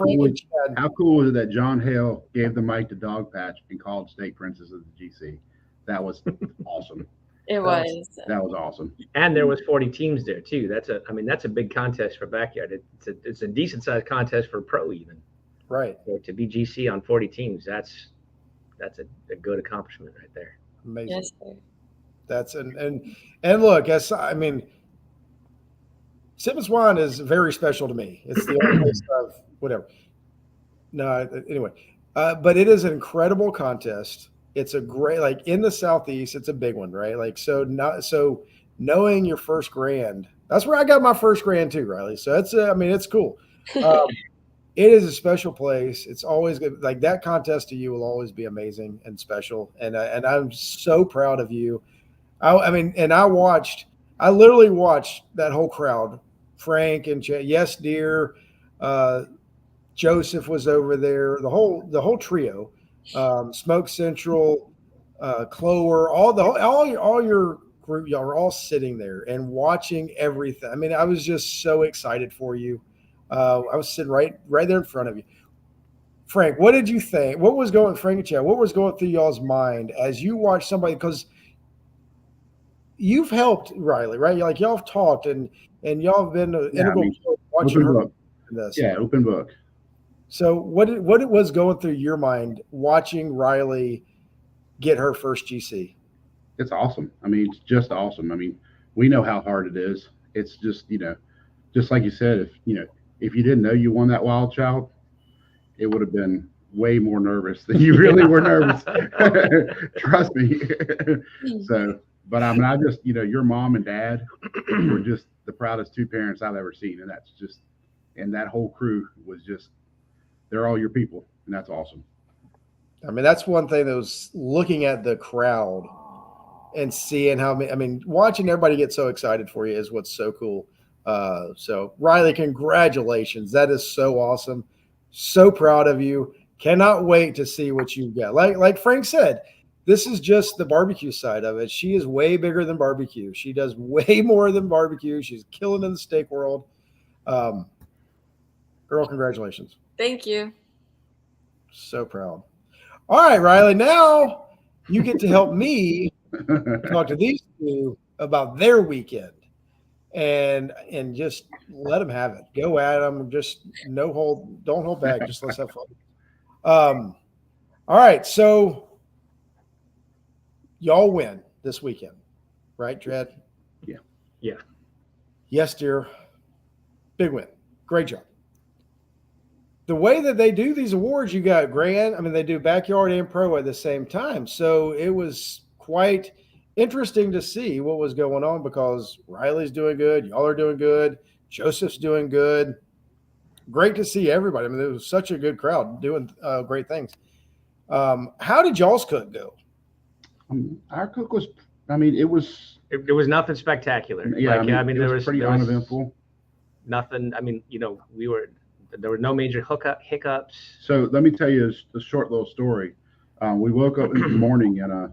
Speaker 4: cool was it that John Hale gave the mic to Dog Patch and called Steak Princess of the GC? That was awesome.
Speaker 2: That
Speaker 4: was awesome.
Speaker 3: And there was 40 teams there too. That's a big contest for backyard. It's a decent sized contest for pro even.
Speaker 1: Right.
Speaker 3: So to be GC on 40 teams, that's a good accomplishment right there.
Speaker 1: Amazing.
Speaker 2: Yes, sir.
Speaker 1: That's and look, Sippin' Swine is very special to me. It's the only place of whatever. No, anyway, but it is an incredible contest. It's a great, like in the Southeast, it's a big one, right? Like, so knowing your first grand, that's where I got my first grand too, Riley. So it's cool. It is a special place. It's always good. Like that contest to you will always be amazing and special. And I'm so proud of you. I literally watched that whole crowd. Frank and Yes Dear, Joseph was over there. The whole trio, Smoke Central, Clover, all your group, y'all were all sitting there and watching everything. I mean, I was just so excited for you. I was sitting right there in front of you. Frank, what did you think? Frank and Chad, what was going through y'all's mind as you watched somebody, because you've helped Riley, right? Like y'all have talked and y'all have been integral to watching her in this.
Speaker 4: Yeah, open book.
Speaker 1: So what was going through your mind watching Riley get her first GC?
Speaker 4: It's awesome. I mean, it's just awesome. I mean, we know how hard it is. It's just, just like you said, if you didn't know you won that wild child, it would have been way more nervous than you really were nervous. Trust me. So, but I mean, I just, your mom and dad were just the proudest two parents I've ever seen. And that's just, and that whole crew was just, they're all your people. And that's awesome.
Speaker 1: I mean, that's one thing that was looking at the crowd and seeing how many, I mean, watching everybody get so excited for you is what's so cool. So Riley, congratulations. That is so awesome. So proud of you. Cannot wait to see what you get. Like Frank said, this is just the barbecue side of it. She is way bigger than barbecue. She does way more than barbecue. She's killing in the steak world. Girl, congratulations.
Speaker 2: Thank you.
Speaker 1: So proud. All right, Riley, now you get to help me talk to these two about their weekend and just let them have it. Go at them. Just don't hold back. Just let's have fun. All right, so y'all win this weekend, right, Dred?
Speaker 3: Yeah.
Speaker 1: Yes, dear. Big win. Great job. The way that they do these awards, you got grand. I mean, they do backyard and pro at the same time. So it was quite interesting to see what was going on because Riley's doing good. Y'all are doing good. Joseph's doing good. Great to see everybody. I mean, it was such a good crowd doing great things. How did y'all's cook go?
Speaker 4: Our cook was, I mean, it was
Speaker 3: nothing spectacular.
Speaker 4: Yeah,
Speaker 3: I mean, there was
Speaker 4: pretty uneventful.
Speaker 3: Nothing. I mean, there were no major hiccups.
Speaker 4: So let me tell you a short little story. We woke up in the morning and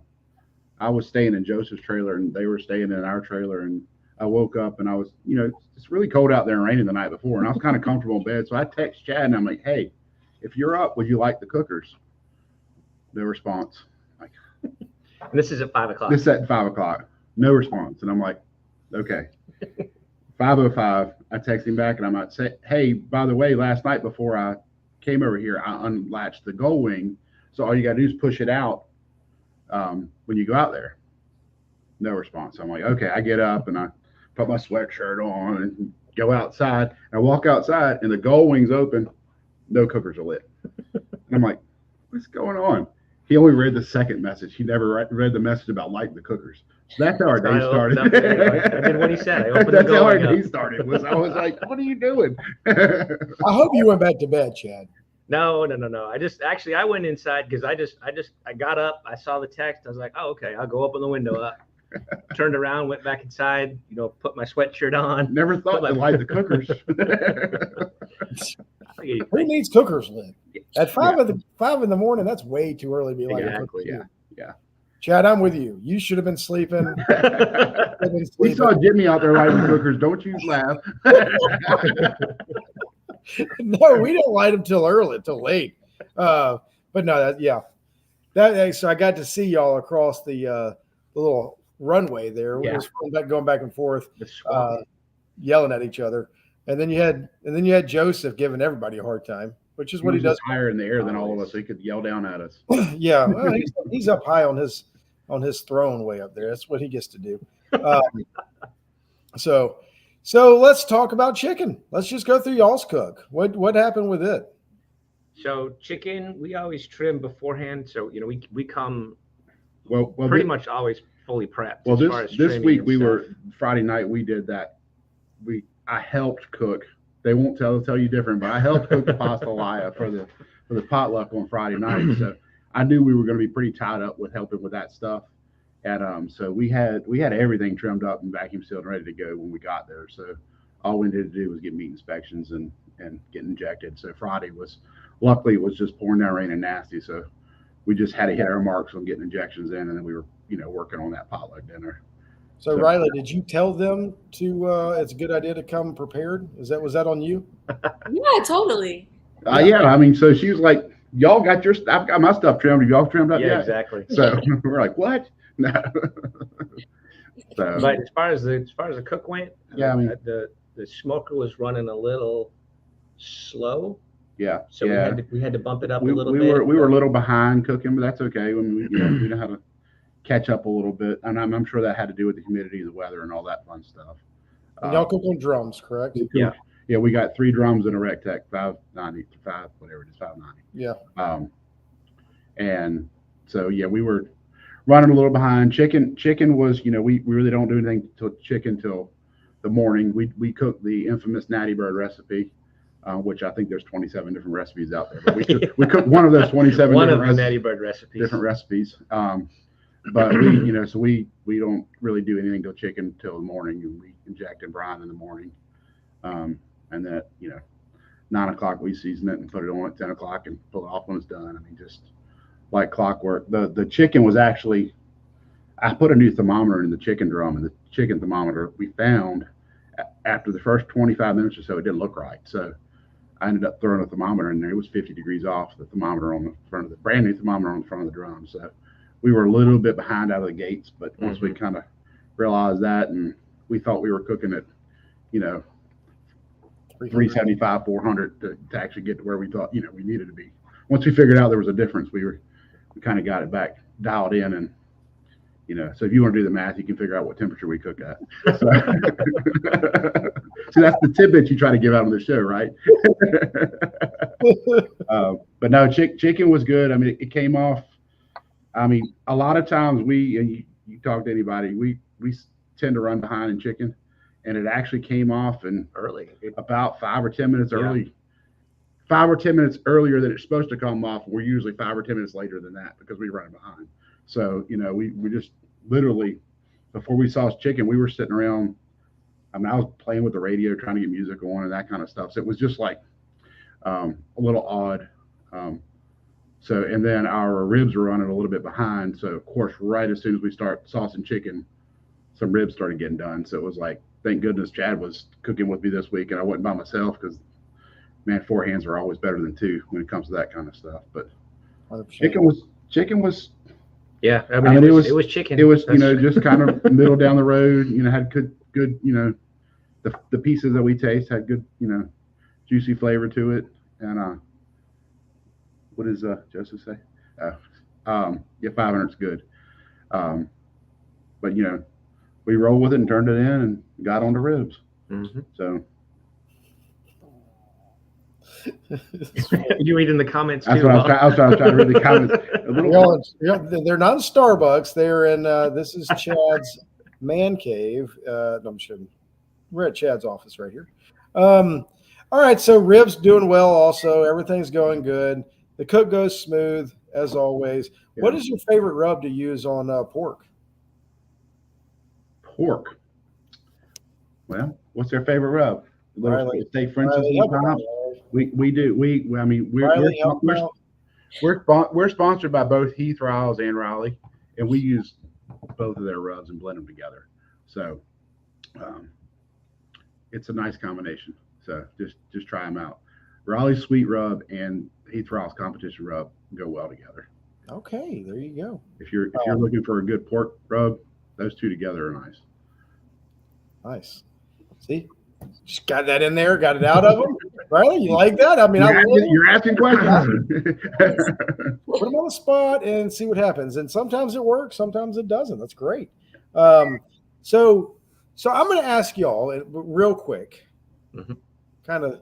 Speaker 4: I was staying in Joseph's trailer and they were staying in our trailer. And I woke up and I was, it's really cold out there and raining the night before. And I was kind of comfortable in bed. So I text Chad and I'm like, hey, if you're up, would you like the cookers? No response. Like,
Speaker 3: and this is at 5 o'clock.
Speaker 4: This is at 5 o'clock. No response. And I'm like, okay. 5:05, I text him back and I might say, hey, by the way, last night before I came over here, I unlatched the gull wing. So all you got to do is push it out when you go out there. No response. I'm like, okay. I get up and I put my sweatshirt on and go outside. And I walk outside and the gull wing's open. No cookers are lit. And I'm like, what's going on? He only read the second message. He never read the message about lighting the cookers. So that's how our day started.
Speaker 3: I did what he said. I opened
Speaker 4: that's
Speaker 3: the
Speaker 4: how our
Speaker 3: door
Speaker 4: day started. I was like, what are you doing?
Speaker 1: I hope you went back to bed, Chad.
Speaker 3: No. I went inside because I got up. I saw the text. I was like, oh, okay. I'll go open the window up. Turned around, went back inside, put my sweatshirt on.
Speaker 4: Never thought to light the cookers.
Speaker 1: Who needs cookers lit? At 5 in the morning, that's way too early to be lighting cookers.
Speaker 4: Yeah.
Speaker 1: Chad, I'm with you. You should have been sleeping.
Speaker 4: We saw Jimmy out there lighting the cookers. Don't you laugh.
Speaker 1: No, we didn't light them till late. But no, so I got to see y'all across the little runway there.
Speaker 3: Yeah.
Speaker 1: It was going back and forth, yelling at each other. And then you had Joseph giving everybody a hard time, which is what he does.
Speaker 4: Higher in the air than all of us. So he could yell down at us.
Speaker 1: Yeah, well, he's up high on his throne way up there. That's what he gets to do. So let's talk about chicken. Let's just go through y'all's cook. What happened with it?
Speaker 3: So chicken, we always trim beforehand. So we come
Speaker 4: well
Speaker 3: pretty much always fully prepped.
Speaker 4: Well, this week we were Friday night. We did that. I helped cook. They won't tell you different, but I helped cook the pastelaia for the potluck on Friday night. So I knew we were going to be pretty tied up with helping with that stuff. And so we had everything trimmed up and vacuum sealed and ready to go when we got there. So all we needed to do was get meat inspections and get injected. So Friday luckily it was just pouring down rain and nasty. So we just had to hit our marks on getting injections in, and then we were working on that potluck dinner.
Speaker 1: So Riley, did you tell them it's a good idea to come prepared? Was that on you?
Speaker 2: Yeah, totally.
Speaker 4: Yeah, I mean, so she was like, y'all got your stuff. I've got my stuff trimmed. Have y'all trimmed up yet?
Speaker 3: Yeah, exactly.
Speaker 4: So we're like, what? No.
Speaker 3: But as far as the cook went,
Speaker 4: yeah, I mean,
Speaker 3: the smoker was running a little slow.
Speaker 4: Yeah.
Speaker 3: So we had to bump it up a little bit.
Speaker 4: We were a little behind cooking, but that's okay. When we know how to catch up a little bit, and I'm sure that had to do with the humidity, the weather, and all that fun stuff.
Speaker 1: And y'all cook on drums, correct?
Speaker 3: Yeah.
Speaker 4: Yeah, we got 3 drums and a Rectech 590, whatever it is, 590.
Speaker 1: Yeah.
Speaker 4: And so we were running a little behind. Chicken was, we really don't do anything till chicken till the morning. We cook the infamous Natty Bird recipe, which I think there's 27 different recipes out there. But we cook one of those 27
Speaker 3: one of the Natty Bird recipes.
Speaker 4: Different recipes. But we don't really do anything till chicken till the morning, and we inject and brine in the morning. And then 9 o'clock we season it and put it on at 10 o'clock and pull it off when it's done. I mean, just like clockwork. The chicken was actually, I put a new thermometer in the chicken drum, and the chicken thermometer we found after the first 25 minutes or so, it didn't look right. So I ended up throwing a thermometer in there. It was 50 degrees off, the thermometer on the front of the brand new thermometer on the front of the drum. So we were a little bit behind out of the gates, but once we kind of realized that, and we thought we were cooking at, 375, 400 to actually get to where we thought, we needed to be. Once we figured out there was a difference, we kind of got it back dialed in, and, so if you want to do the math, you can figure out what temperature we cook at. So, so that's the tidbit you try to give out on the show, right? But no, chicken was good. I mean, it came off. I mean, a lot of times you talk to anybody, we tend to run behind in chicken, and it actually came off
Speaker 3: early,
Speaker 4: about 5 or 10 minutes early. 5 or 10 minutes earlier than it's supposed to come off. We're usually 5 or 10 minutes later than that because we run behind. So, we just literally, before we saw chicken, we were sitting around. I mean, I was playing with the radio, trying to get music on and that kind of stuff. So it was just like a little odd. So, and then our ribs were running a little bit behind. So, of course, right as soon as we start saucing chicken, some ribs started getting done. So it was like, thank goodness Chad was cooking with me this week, and I wasn't by myself because, man, 4 hands are always better than 2 when it comes to that kind of stuff. But
Speaker 1: 100%.
Speaker 4: chicken was.
Speaker 3: Yeah, I mean it was chicken.
Speaker 4: It was, just kind of middle down the road. Had good. The pieces that we taste had good, juicy flavor to it. And what does Joseph say? 500's good. But we rolled with it and turned it in and got on the ribs.
Speaker 3: Mm-hmm.
Speaker 4: So.
Speaker 3: You reading the comments too?
Speaker 4: That's what I was trying to read the comments.
Speaker 1: They're not in Starbucks. They're in. This is Chad's man cave. No, I'm sure we're at Chad's office right here. All right, so ribs doing well. Also, everything's going good. The cook goes smooth as always. Yeah. What is your favorite rub to use on pork?
Speaker 4: Pork. Well, what's their favorite rub? Steak French's We do. We're sponsored by both Heath Riles and Raleigh, and we use both of their rubs and blend them together. So it's a nice combination. So just try them out. Raleigh's sweet rub and Heath Riles competition rub go well together.
Speaker 1: Okay, there you go.
Speaker 4: If you're looking for a good pork rub, those two together are nice.
Speaker 1: Nice. See? Just got that in there, got it out of them. Riley, you like that? I mean,
Speaker 4: you're asking questions.
Speaker 1: Put them on the spot and see what happens. And sometimes it works, sometimes it doesn't. That's great. So I'm going to ask y'all real quick, kind of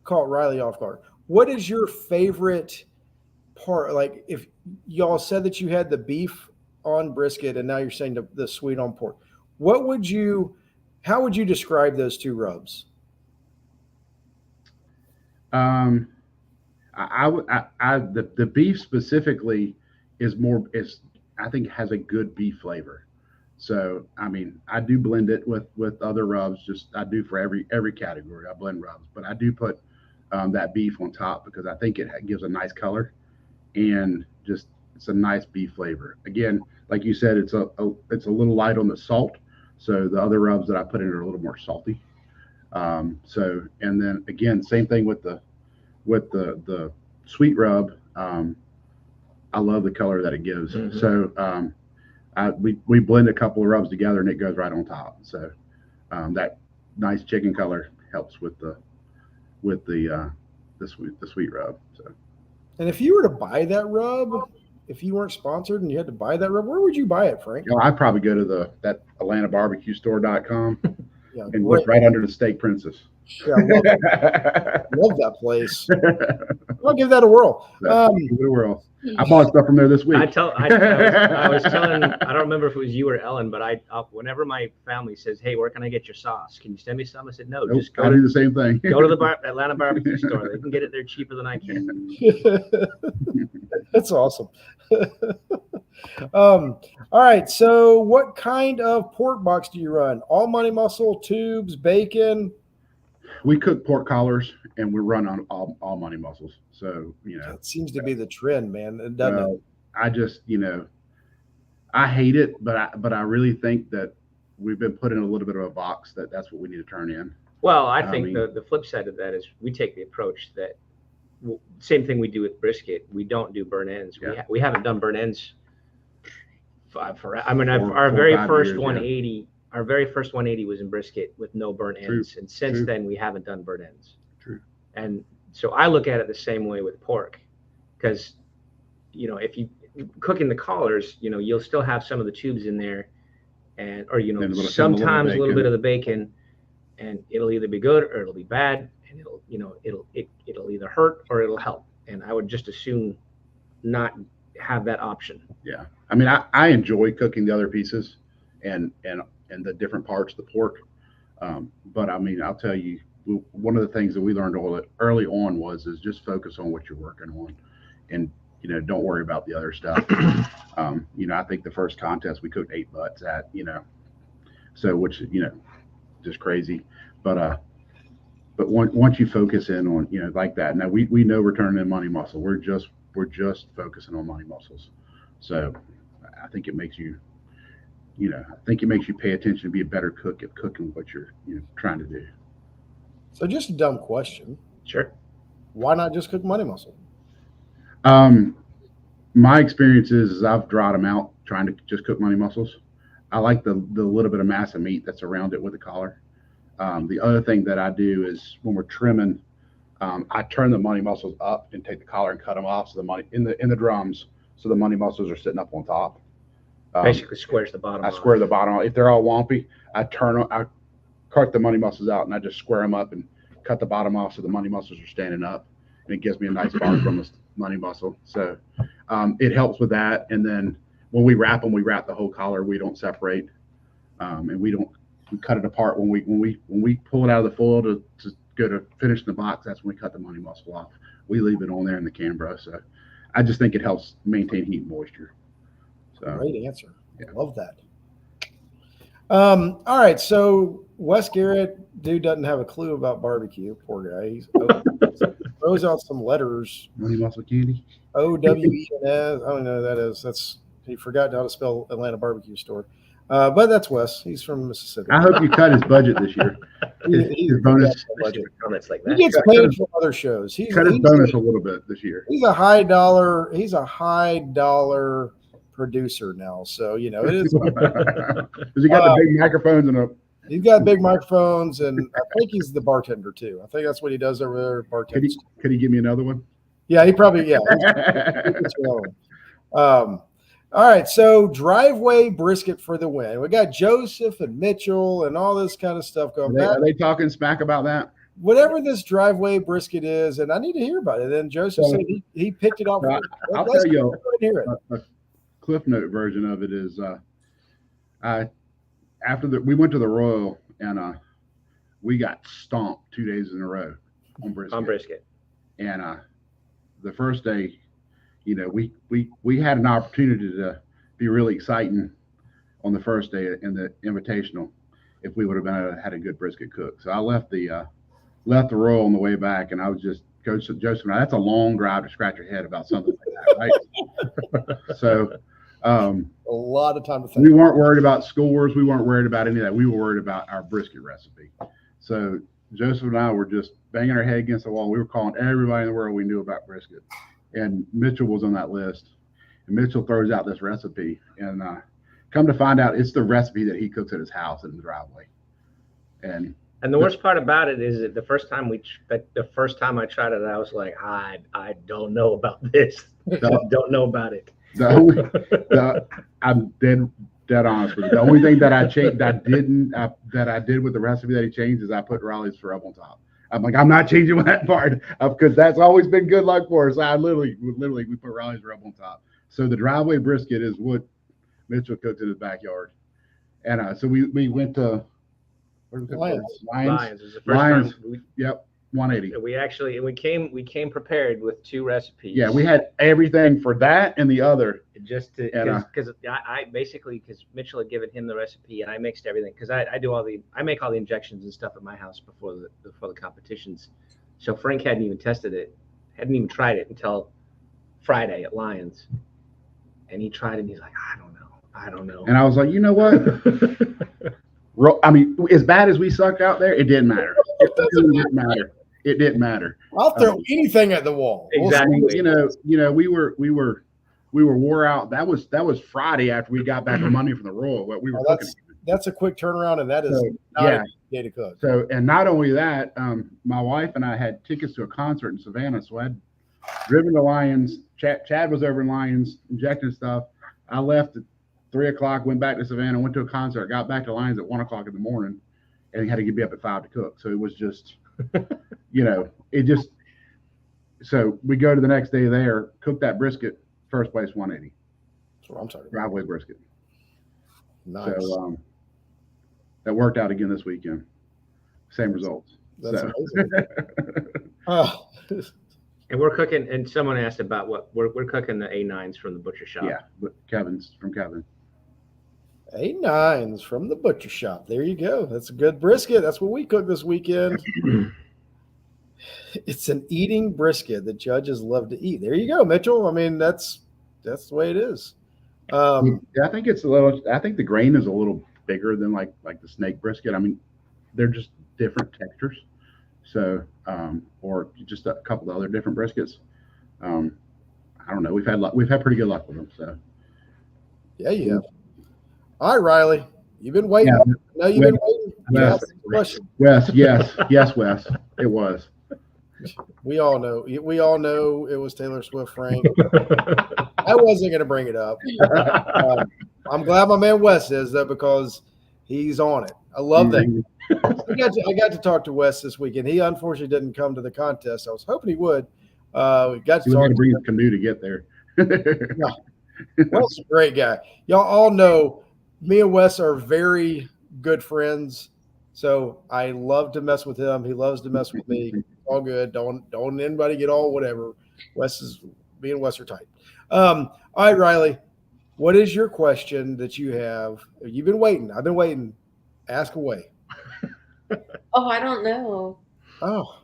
Speaker 1: caught Riley off guard. What is your favorite part? Like, if y'all said that you had the beef on brisket and now you're saying the sweet on pork, how would you describe those two rubs?
Speaker 4: The beef specifically I think has a good beef flavor. So, I mean, I do blend it with other rubs. I do for every category. I blend rubs, but I do put that beef on top because I think it gives a nice color and it's a nice beef flavor. Again, like you said, it's a little light on the salt. So the other rubs that I put in are a little more salty. And then again, same thing with the sweet rub. I love the color that it gives. Mm-hmm. So we blend a couple of rubs together and it goes right on top. So that nice chicken color helps with the the sweet rub. So,
Speaker 1: And if you were to buy that rub, if you weren't sponsored and you had to buy that rub, where would you buy it, Frank?
Speaker 4: I'd probably go to that AtlantaBarbecueStore.com
Speaker 1: Yeah,
Speaker 4: and
Speaker 1: great.
Speaker 4: look right under the Steak Princess.
Speaker 1: Yeah, I love that place. I'll give that a whirl.
Speaker 4: Give it a whirl. I bought stuff from there this week.
Speaker 3: I was telling, I don't remember if it was you or Ellen, but whenever my family says, "Hey, where can I get your sauce? Can you send me some?" I said, "No,
Speaker 4: Nope,
Speaker 3: just go
Speaker 4: I do the same thing.
Speaker 3: go to the Atlanta barbecue store. They can get it there cheaper than I can."
Speaker 1: That's awesome. All right. So, what kind of pork box do you run? All money muscle, tubes, bacon?
Speaker 4: We cook pork collars and we run on all money muscles. So,
Speaker 1: That seems to be the trend, man. Doesn't it?
Speaker 4: I just, I hate it, but I really think that we've been put in a little bit of a box that's what we need to turn in.
Speaker 3: Well, I think the flip side of that is we take the approach that same thing we do with brisket. We don't do burn ends.
Speaker 4: Yeah.
Speaker 3: We haven't done burn ends our very first 180. Yeah. Our very first 180 was in brisket with no burn ends, and since then we haven't done burn ends.
Speaker 4: True.
Speaker 3: And so I look at it the same way with pork, because if you cooking the collars, you'll still have some of the tubes in there, or sometimes a little bit of the bacon, and it'll either be good or it'll be bad, and it'll either hurt or it'll help. And I would just assume not have that option.
Speaker 4: Yeah, I mean, I enjoy cooking the other pieces and the different parts of the pork, but I mean, I'll tell you, one of the things that we learned early on is just focus on what you're working on, and don't worry about the other stuff. I think the first contest we cooked 8 butts at, so which just crazy, but once you focus in on like that, now we know we're turning in money muscle. We're just focusing on money muscles. So I think it makes you pay attention to be a better cook at cooking what you're trying to do.
Speaker 1: So just a dumb question.
Speaker 3: Sure.
Speaker 1: Why not just cook money muscle?
Speaker 4: My experience is I've dried them out trying to just cook money muscles. I like the little bit of mass of meat that's around it with the collar. The other thing that I do is when we're trimming, I turn the money muscles up and take the collar and cut them off, so the money in the drums, so the money muscles are sitting up on top.
Speaker 3: Basically squares the bottom.
Speaker 4: I square the bottom. If they're all wompy, I cut the money muscles out and I just square them up and cut the bottom off so the money muscles are standing up, and it gives me a nice bar from the money muscle. So it helps with that. And then when we wrap them, we wrap the whole collar. We don't separate, and we cut it apart when we pull it out of the foil to go to finish the box. That's when we cut the money muscle off. We leave it on there in the Canberra. So I just think it helps maintain heat and moisture. So,
Speaker 1: great answer. Yeah. Love that. All right. So Wes Garrett, dude doesn't have a clue about barbecue. Poor guy. He throws out some letters.
Speaker 4: Money muscle candy.
Speaker 1: OWENS. I don't know who that is. He forgot how to spell Atlanta Barbecue Store. But that's Wes. He's from Mississippi.
Speaker 4: I hope you cut his budget this year. His bonus.
Speaker 3: Comments like
Speaker 1: He
Speaker 3: that.
Speaker 1: gets paid for other shows. He's
Speaker 4: cut his bonus a little bit this year.
Speaker 1: He's a high dollar producer now. So it is.
Speaker 4: Because he got the big microphones
Speaker 1: he's got big microphones, and I think he's the bartender too. I think that's what he does over there. Bartending.
Speaker 4: Could he give me another one?
Speaker 1: Yeah, he probably. Yeah. All right, so driveway brisket for the win. We got Joseph and Mitchell and all this kind of stuff going.
Speaker 4: Are they talking smack about that?
Speaker 1: Whatever this driveway brisket is, and I need to hear about it. And Joseph said he picked it off.
Speaker 4: I'll tell you
Speaker 1: a
Speaker 4: Cliff Note version of it is we went to the Royal and we got stomped 2 days in a row on brisket. And the first day, we had an opportunity to be really exciting on the first day in the invitational if we would have had a good brisket cook. So I left the Royal on the way back, and I was just Joseph. That's a long drive to scratch your head about something like that, right? So
Speaker 1: a lot of time to think.
Speaker 4: We weren't worried about scores. We weren't worried about any of that. We were worried about our brisket recipe. So Joseph and I were just banging our head against the wall. We were calling everybody in the world we knew about brisket. And Mitchell was on that list. And Mitchell throws out this recipe. And come to find out, it's the recipe that he cooks at his house in the driveway. And
Speaker 3: And the worst part about it is that the first time I tried it, I was like, I don't know about this. Don't know about it.
Speaker 4: I'm dead honest with you. The only thing that I changed, that I did with the recipe that he changed is I put Raleigh's rub on top. I'm like, I'm not changing that part because that's always been good luck for us. I literally we put Raleigh's rub on top. So the driveway brisket is what Mitchell cooked in his backyard, and so we went to
Speaker 1: Lions.
Speaker 3: Lions was the first time.
Speaker 4: Yep, 180.
Speaker 3: We came prepared with 2 recipes.
Speaker 4: Yeah, we had everything for that and the other.
Speaker 3: Just to because Mitchell had given him the recipe and I mixed everything because I make all the injections and stuff at my house before the competitions. So Frank hadn't even tested it, hadn't even tried it until Friday at Lions, and he tried it and he's like, I don't know.
Speaker 4: And I was like, you know what? I mean, as bad as we sucked out there, it didn't matter. It didn't matter.
Speaker 1: I'll throw anything at the wall.
Speaker 3: Exactly.
Speaker 4: You know, we were wore out. That was Friday after we got back on Monday from the Royal. What we were cooking.
Speaker 1: That's a quick turnaround, and that is not a day to cook.
Speaker 4: So, and not only that, my wife and I had tickets to a concert in Savannah, so I'd driven to Lions. Chad was over in Lions injecting stuff. I left at 3 o'clock, went back to Savannah, went to a concert, got back to Lions at 1 o'clock in the morning, and he had to get me up at 5 to cook. So it was just, so we go to the next day there, cook that brisket, first place 180.
Speaker 1: That's what I'm talking about.
Speaker 4: Driveway brisket.
Speaker 1: Nice.
Speaker 4: So that worked out again this weekend. Same results.
Speaker 1: That's
Speaker 4: so.
Speaker 1: amazing.
Speaker 3: And we're cooking, and someone asked about what we're cooking the A9s from the butcher shop.
Speaker 4: Yeah, but Kevin's from Kevin.
Speaker 1: A9s from the butcher shop. There you go. That's a good brisket. That's what we cooked this weekend. It's an eating brisket that judges love to eat. There you go, Mitchell. I mean, that's the way it is.
Speaker 4: I think I think the grain is a little bigger than like the snake brisket. I mean, they're just different textures. So, or just a couple of other different briskets. I don't know. We've had pretty good luck with them. So,
Speaker 1: yeah, you have. All right, Riley, you've been waiting.
Speaker 4: Yeah.
Speaker 1: No, you've been waiting.
Speaker 4: Wes, yes, Wes, it was.
Speaker 1: We all know it was Taylor Swift, Frank. I wasn't going to bring it up. I'm glad my man Wes is, though, because he's on it. I love that. I got to talk to Wes this weekend. He unfortunately didn't come to the contest. I was hoping he would. We got to talk.
Speaker 4: Bring the canoe to get there.
Speaker 1: Yeah. Wes is a great guy. Y'all all know me and Wes are very good friends. So I love to mess with him. He loves to mess with me. All good. Don't anybody get all whatever. Me and Wes are tight. All right, Riley. What is your question that you have? You've been waiting. I've been waiting. Ask away.
Speaker 2: Oh, I don't know.
Speaker 1: Oh.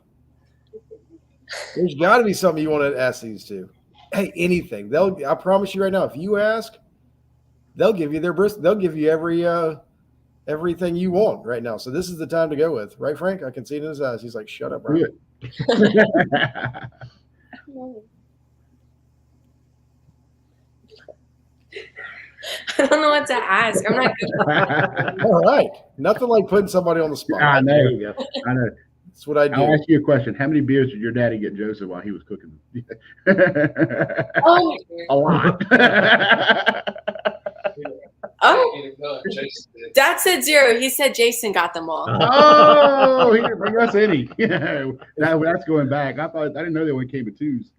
Speaker 1: There's got to be something you want to ask these two. Hey, anything. I promise you right now, if you ask, they'll give you their brisket. They'll give you everything you want right now. So this is the time to go with. Right, Frank? I can see it in his eyes. He's like, shut up, Riley.
Speaker 2: I don't know what to ask. I'm not good.
Speaker 1: All right. Nothing like putting somebody on the spot.
Speaker 4: I know.
Speaker 1: That's what I do.
Speaker 4: I'll ask you a question. How many beers did your daddy get Joseph while he was cooking?
Speaker 2: Oh,
Speaker 4: a lot.
Speaker 2: Dad said 0. He said Jason got them all.
Speaker 4: Oh, he didn't bring us any. Yeah, that's going back. I didn't know they only came in 2s.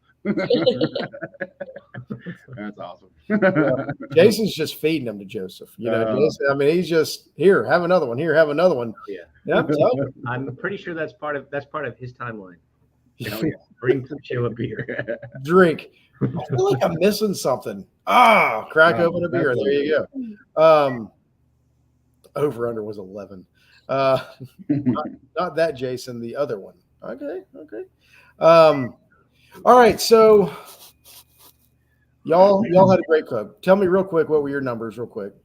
Speaker 4: That's awesome.
Speaker 1: Jason's just feeding them to Joseph. Jason, I mean, he's just here. Have another one. Here, have another one.
Speaker 3: Yeah. I'm pretty sure that's part of his timeline. Bring Joe a beer.
Speaker 1: Drink. I feel like I'm missing something. Crack open a beer. There you go. Over under was 11. Not that Jason, the other one. Okay. All right, so y'all had a great cook. Tell me real quick, what were your numbers real quick?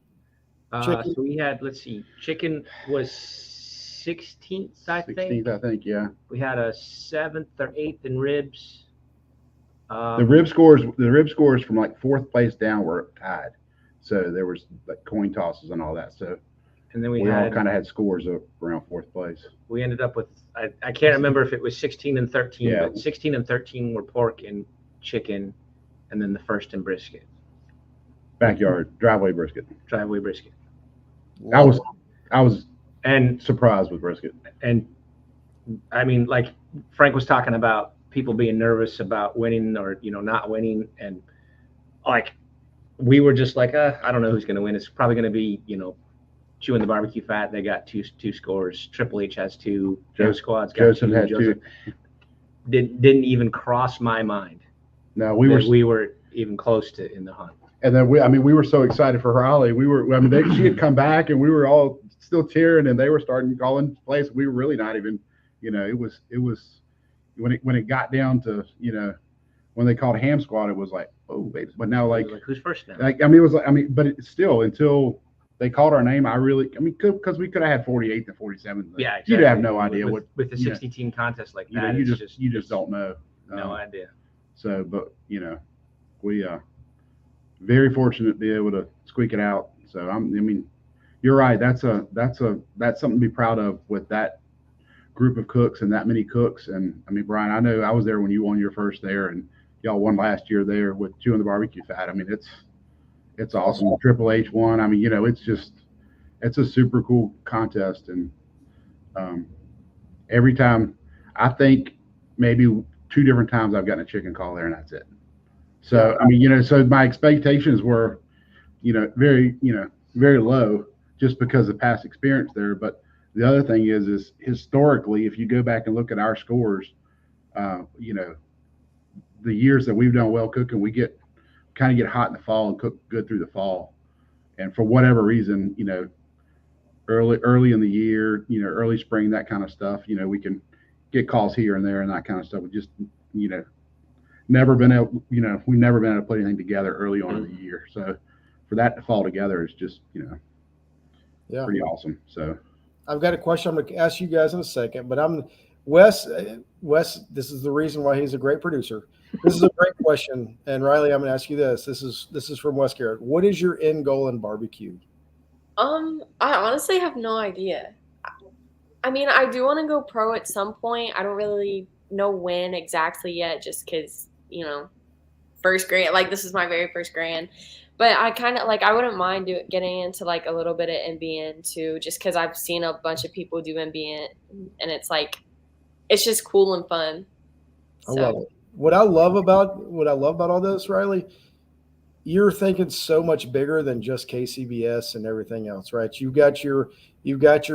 Speaker 3: So we had, let's see, chicken was 16th, I think.
Speaker 4: 16th, I think, yeah.
Speaker 3: We had a 7th or 8th in ribs.
Speaker 4: The rib scores from like 4th place down were tied. So there was like coin tosses and all that. So
Speaker 3: And then
Speaker 4: we all kind of had scores up around 4th place.
Speaker 3: We ended up with, I can't remember if it was 16 and 13,
Speaker 4: Yeah.
Speaker 3: but 16 and 13 were pork and chicken, and then the first in brisket.
Speaker 4: Backyard, driveway brisket.
Speaker 3: Driveway brisket.
Speaker 4: I was
Speaker 3: and
Speaker 4: surprised with brisket.
Speaker 3: And I mean, like Frank was talking about people being nervous about winning or, not winning. And like, we were just like, I don't know who's going to win. It's probably going to be, Chewin the BBQ Fat. They got two scores. Triple H has 2. Joe Squad's got
Speaker 4: Joseph
Speaker 3: 2.
Speaker 4: had 2.
Speaker 3: Didn't even cross my mind.
Speaker 4: No,
Speaker 3: we were even close to in the hunt.
Speaker 4: And then we were so excited for Holly. She had come back, and we were all still cheering, and they were starting calling plays. We were really not even, it was when it got down to, when they called Ham Squad, it was like, oh baby. But now like
Speaker 3: who's first now?
Speaker 4: But it's still until they called our name. Because we could have had 48 to 47.
Speaker 3: Yeah, exactly.
Speaker 4: You'd have no idea
Speaker 3: with the 60 team contest like that.
Speaker 4: You just don't know.
Speaker 3: No idea.
Speaker 4: So, but we very fortunate to be able to squeak it out. So you're right. That's something to be proud of with that group of cooks and that many cooks. And Brian, I know I was there when you won your first there, and y'all won last year there with Chewin the BBQ Fat. It's awesome. Triple H won. It's a super cool contest. And every time, I think maybe 2 different times I've gotten a chicken call there, and that's it. So, so my expectations were, very, very low just because of past experience there. But the other thing is historically, if you go back and look at our scores, the years that we've done well cooking, we kind of get hot in the fall and cook good through the fall. And for whatever reason, early in the year, early spring, that kind of stuff, we can get calls here and there and that kind of stuff. We just, never been able, we've never been able to put anything together early on in the year. So for that to fall together is just, pretty awesome. So
Speaker 1: I've got a question I'm going to ask you guys in a second, but Wes, this is the reason why he's a great producer. This is a great question. And Riley, I'm going to ask you this. This is from Wes Garrett. What is your end goal in barbecue?
Speaker 2: I honestly have no idea. I do want to go pro at some point. I don't really know when exactly yet, just because, first grade, like this is my very first grand. But I kind of I wouldn't mind getting into a little bit of NBN too, just because I've seen a bunch of people do NBN, and it's just cool and fun.
Speaker 1: I love it. What I love about all this, Riley, you're thinking so much bigger than just KCBS and everything else, right? You've got your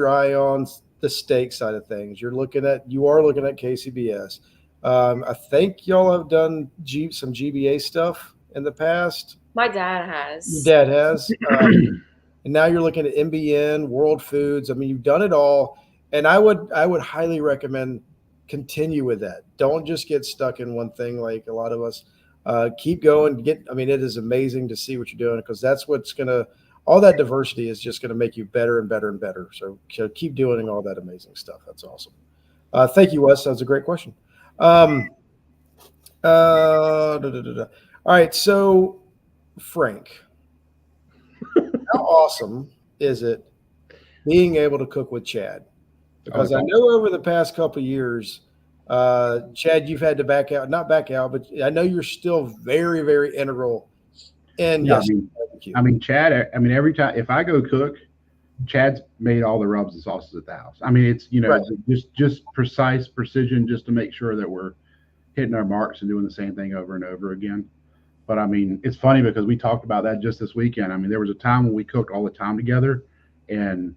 Speaker 1: eye on the steak side of things. You are looking at KCBS. I think y'all have done some GBA stuff in the past.
Speaker 2: My dad has.
Speaker 1: Your dad has. And now you're looking at NBN, World Foods. You've done it all. And I would highly recommend continue with that. Don't just get stuck in one thing like a lot of us. Keep going. It is amazing to see what you're doing, because that's what's going to, all that diversity is just going to make you better and better and better. So keep doing all that amazing stuff. That's awesome. Thank you, Wes. That was a great question. All right. So, Frank, how awesome is it being able to cook with Chad? Because I know over the past couple of years, Chad, you've had to not back out, but I know you're still very, very integral in barbecue.
Speaker 4: Chad, every time, if I go cook, Chad's made all the rubs and sauces at the house. It's, right. just precise precision, just to make sure that we're hitting our marks and doing the same thing over and over again. But it's funny because we talked about that just this weekend. There was a time when we cooked all the time together, and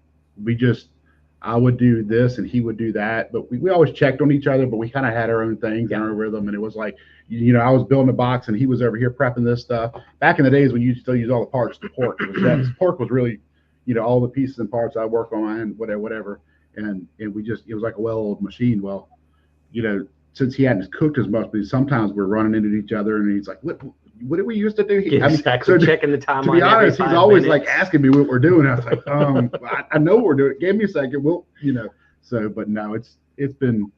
Speaker 4: I would do this and he would do that, but we always checked on each other, but we kind of had our own things and our rhythm. And it was like, I was building a box and he was over here prepping this stuff. Back in the days when you still use all the parts, the pork, pork was really, all the pieces and parts I work on and whatever. And it was like a well-oiled machine. Well, since he hadn't cooked as much, but sometimes we're running into each other and he's like, what did we used to do?
Speaker 3: So checking the timeline.
Speaker 4: To be honest, he's always asking me what we're doing. I was like, I know what we're doing. Give me a second. We'll, So, but no, it's been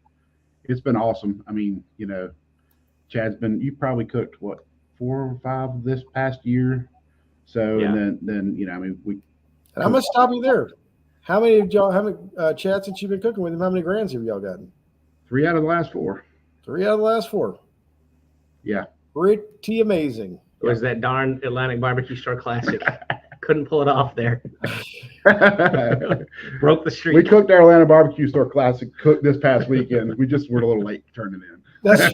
Speaker 4: awesome. Chad's you probably cooked 4 or 5 this past year. So, yeah. And then we.
Speaker 1: And I'm gonna stop you there. How many of y'all? How many chats that you've been cooking with him? How many grands have y'all gotten?
Speaker 4: 3 out of the last 4.
Speaker 1: 3 out of the last 4.
Speaker 4: Yeah.
Speaker 1: Pretty amazing.
Speaker 3: It was that darn Atlantic Barbecue Store Classic. Couldn't pull it off there. Broke the streak.
Speaker 4: We cooked our Atlanta Barbecue Store Classic this past weekend. We just were a little late turning in.
Speaker 1: That's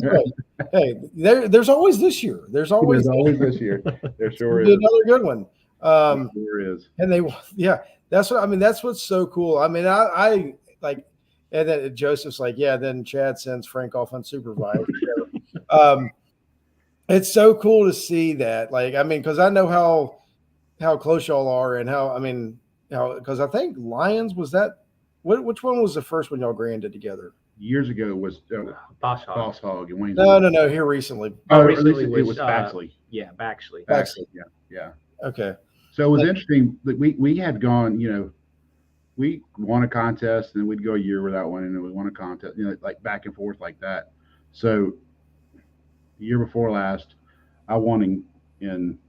Speaker 1: right. Hey, there's always this year. There's always
Speaker 4: this year. There sure is.
Speaker 1: Another good one.
Speaker 4: There is.
Speaker 1: And that's what I mean. That's what's so cool. I mean, I like, and then Joseph's like, yeah. Then Chad sends Frank off unsupervised. It's so cool to see that. Like, I mean, because I know how close y'all are, and because I think Lions was that. Which one was the first one y'all granded together?
Speaker 4: Years ago was
Speaker 3: Boss Hog.
Speaker 4: Boss Hog and Wayne.
Speaker 1: No. Here recently.
Speaker 3: Recently
Speaker 4: it was Baxley.
Speaker 3: Yeah, Baxley.
Speaker 1: Baxley.
Speaker 4: Yeah.
Speaker 1: Okay.
Speaker 4: So it was interesting. We had gone, we won a contest, and then we'd go a year without winning, and we won a contest, like back and forth like that. So the year before last, I won in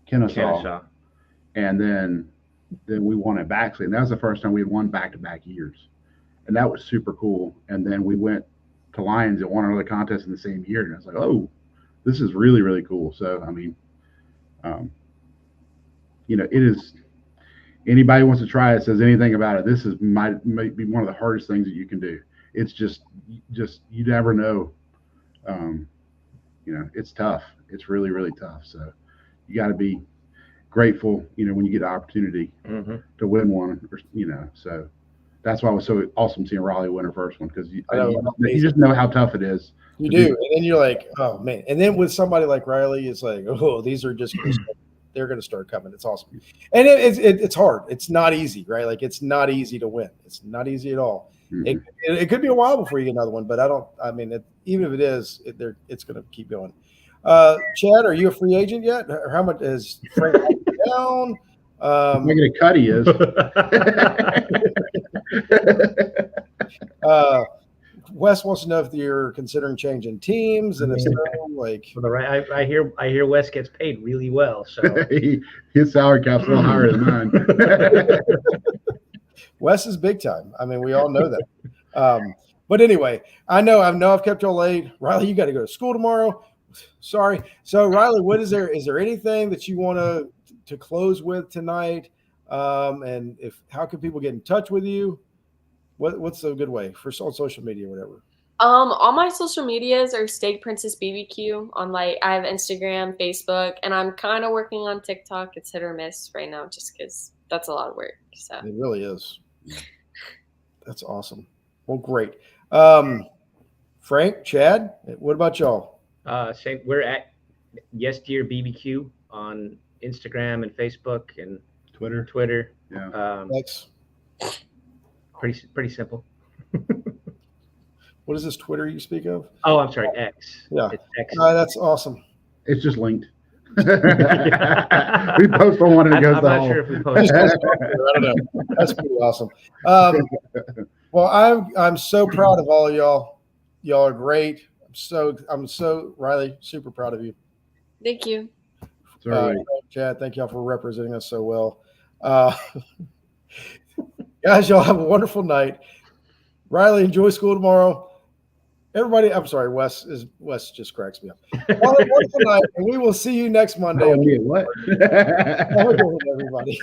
Speaker 4: Kennesaw. And then we won at Baxley, and that was the first time we had won back-to-back years, and that was super cool. And then we went to Lions and won another contest in the same year, and I was like, oh, this is really, really cool. So I mean, it is. Anybody wants to try it, says anything about it, this might be one of the hardest things that you can do. It's just you never know. It's tough. It's really, really tough. So you got to be grateful, when you get the opportunity to win one, so that's why it was so awesome seeing Raleigh win her first one, because you just know how tough it is.
Speaker 1: You do. And then you're like, oh man. And then with somebody like Riley, it's like, oh, these are just they're going to start coming. It's awesome. And it's hard. It's not easy, right? Like, it's not easy to win. It's not easy at all. Mm-hmm. It could be a while before you get another one, but even if it is, it's going to keep going. Chad, are you a free agent yet? Or how much is Frank down?
Speaker 4: Look at a cut he is.
Speaker 1: Wes wants to know if you're considering changing teams, and if so, like,
Speaker 3: I hear Wes gets paid really well, so
Speaker 4: his salary cap's a little higher than mine.
Speaker 1: Wes is big time. I mean, we all know that. But anyway, I know I've kept y'all late. Riley, you got to go to school tomorrow. Sorry. So Riley, is there anything that you want to close with tonight? And how can people get in touch with you? What's a good way on social media or whatever?
Speaker 2: All my social medias are Steak Princess BBQ on I have Instagram, Facebook, and I'm kind of working on TikTok. It's hit or miss right now, just because that's a lot of work. So
Speaker 1: it really is. That's awesome. Well, great. Frank, Chad, what about y'all?
Speaker 3: We're at Yes Dear BBQ on Instagram and Facebook and Twitter.
Speaker 4: Yeah.
Speaker 1: Thanks.
Speaker 3: Pretty simple.
Speaker 1: What is this Twitter you speak of?
Speaker 3: Oh, I'm sorry, X.
Speaker 1: Yeah,
Speaker 3: it's X.
Speaker 1: That's awesome.
Speaker 4: It's just linked. We post on one and it goes.
Speaker 3: I'm not sure if we post.
Speaker 1: I don't know. That's pretty awesome. Well, I'm so proud of all of y'all. Y'all are great. I'm so Riley, super proud of you.
Speaker 2: Thank you.
Speaker 1: Chad, thank y'all for representing us so well. Guys, y'all have a wonderful night. Riley, enjoy school tomorrow. Everybody, I'm sorry, Wes just cracks me up. Y'all have a wonderful night, and we will see you next Monday.
Speaker 4: What?
Speaker 1: Everybody.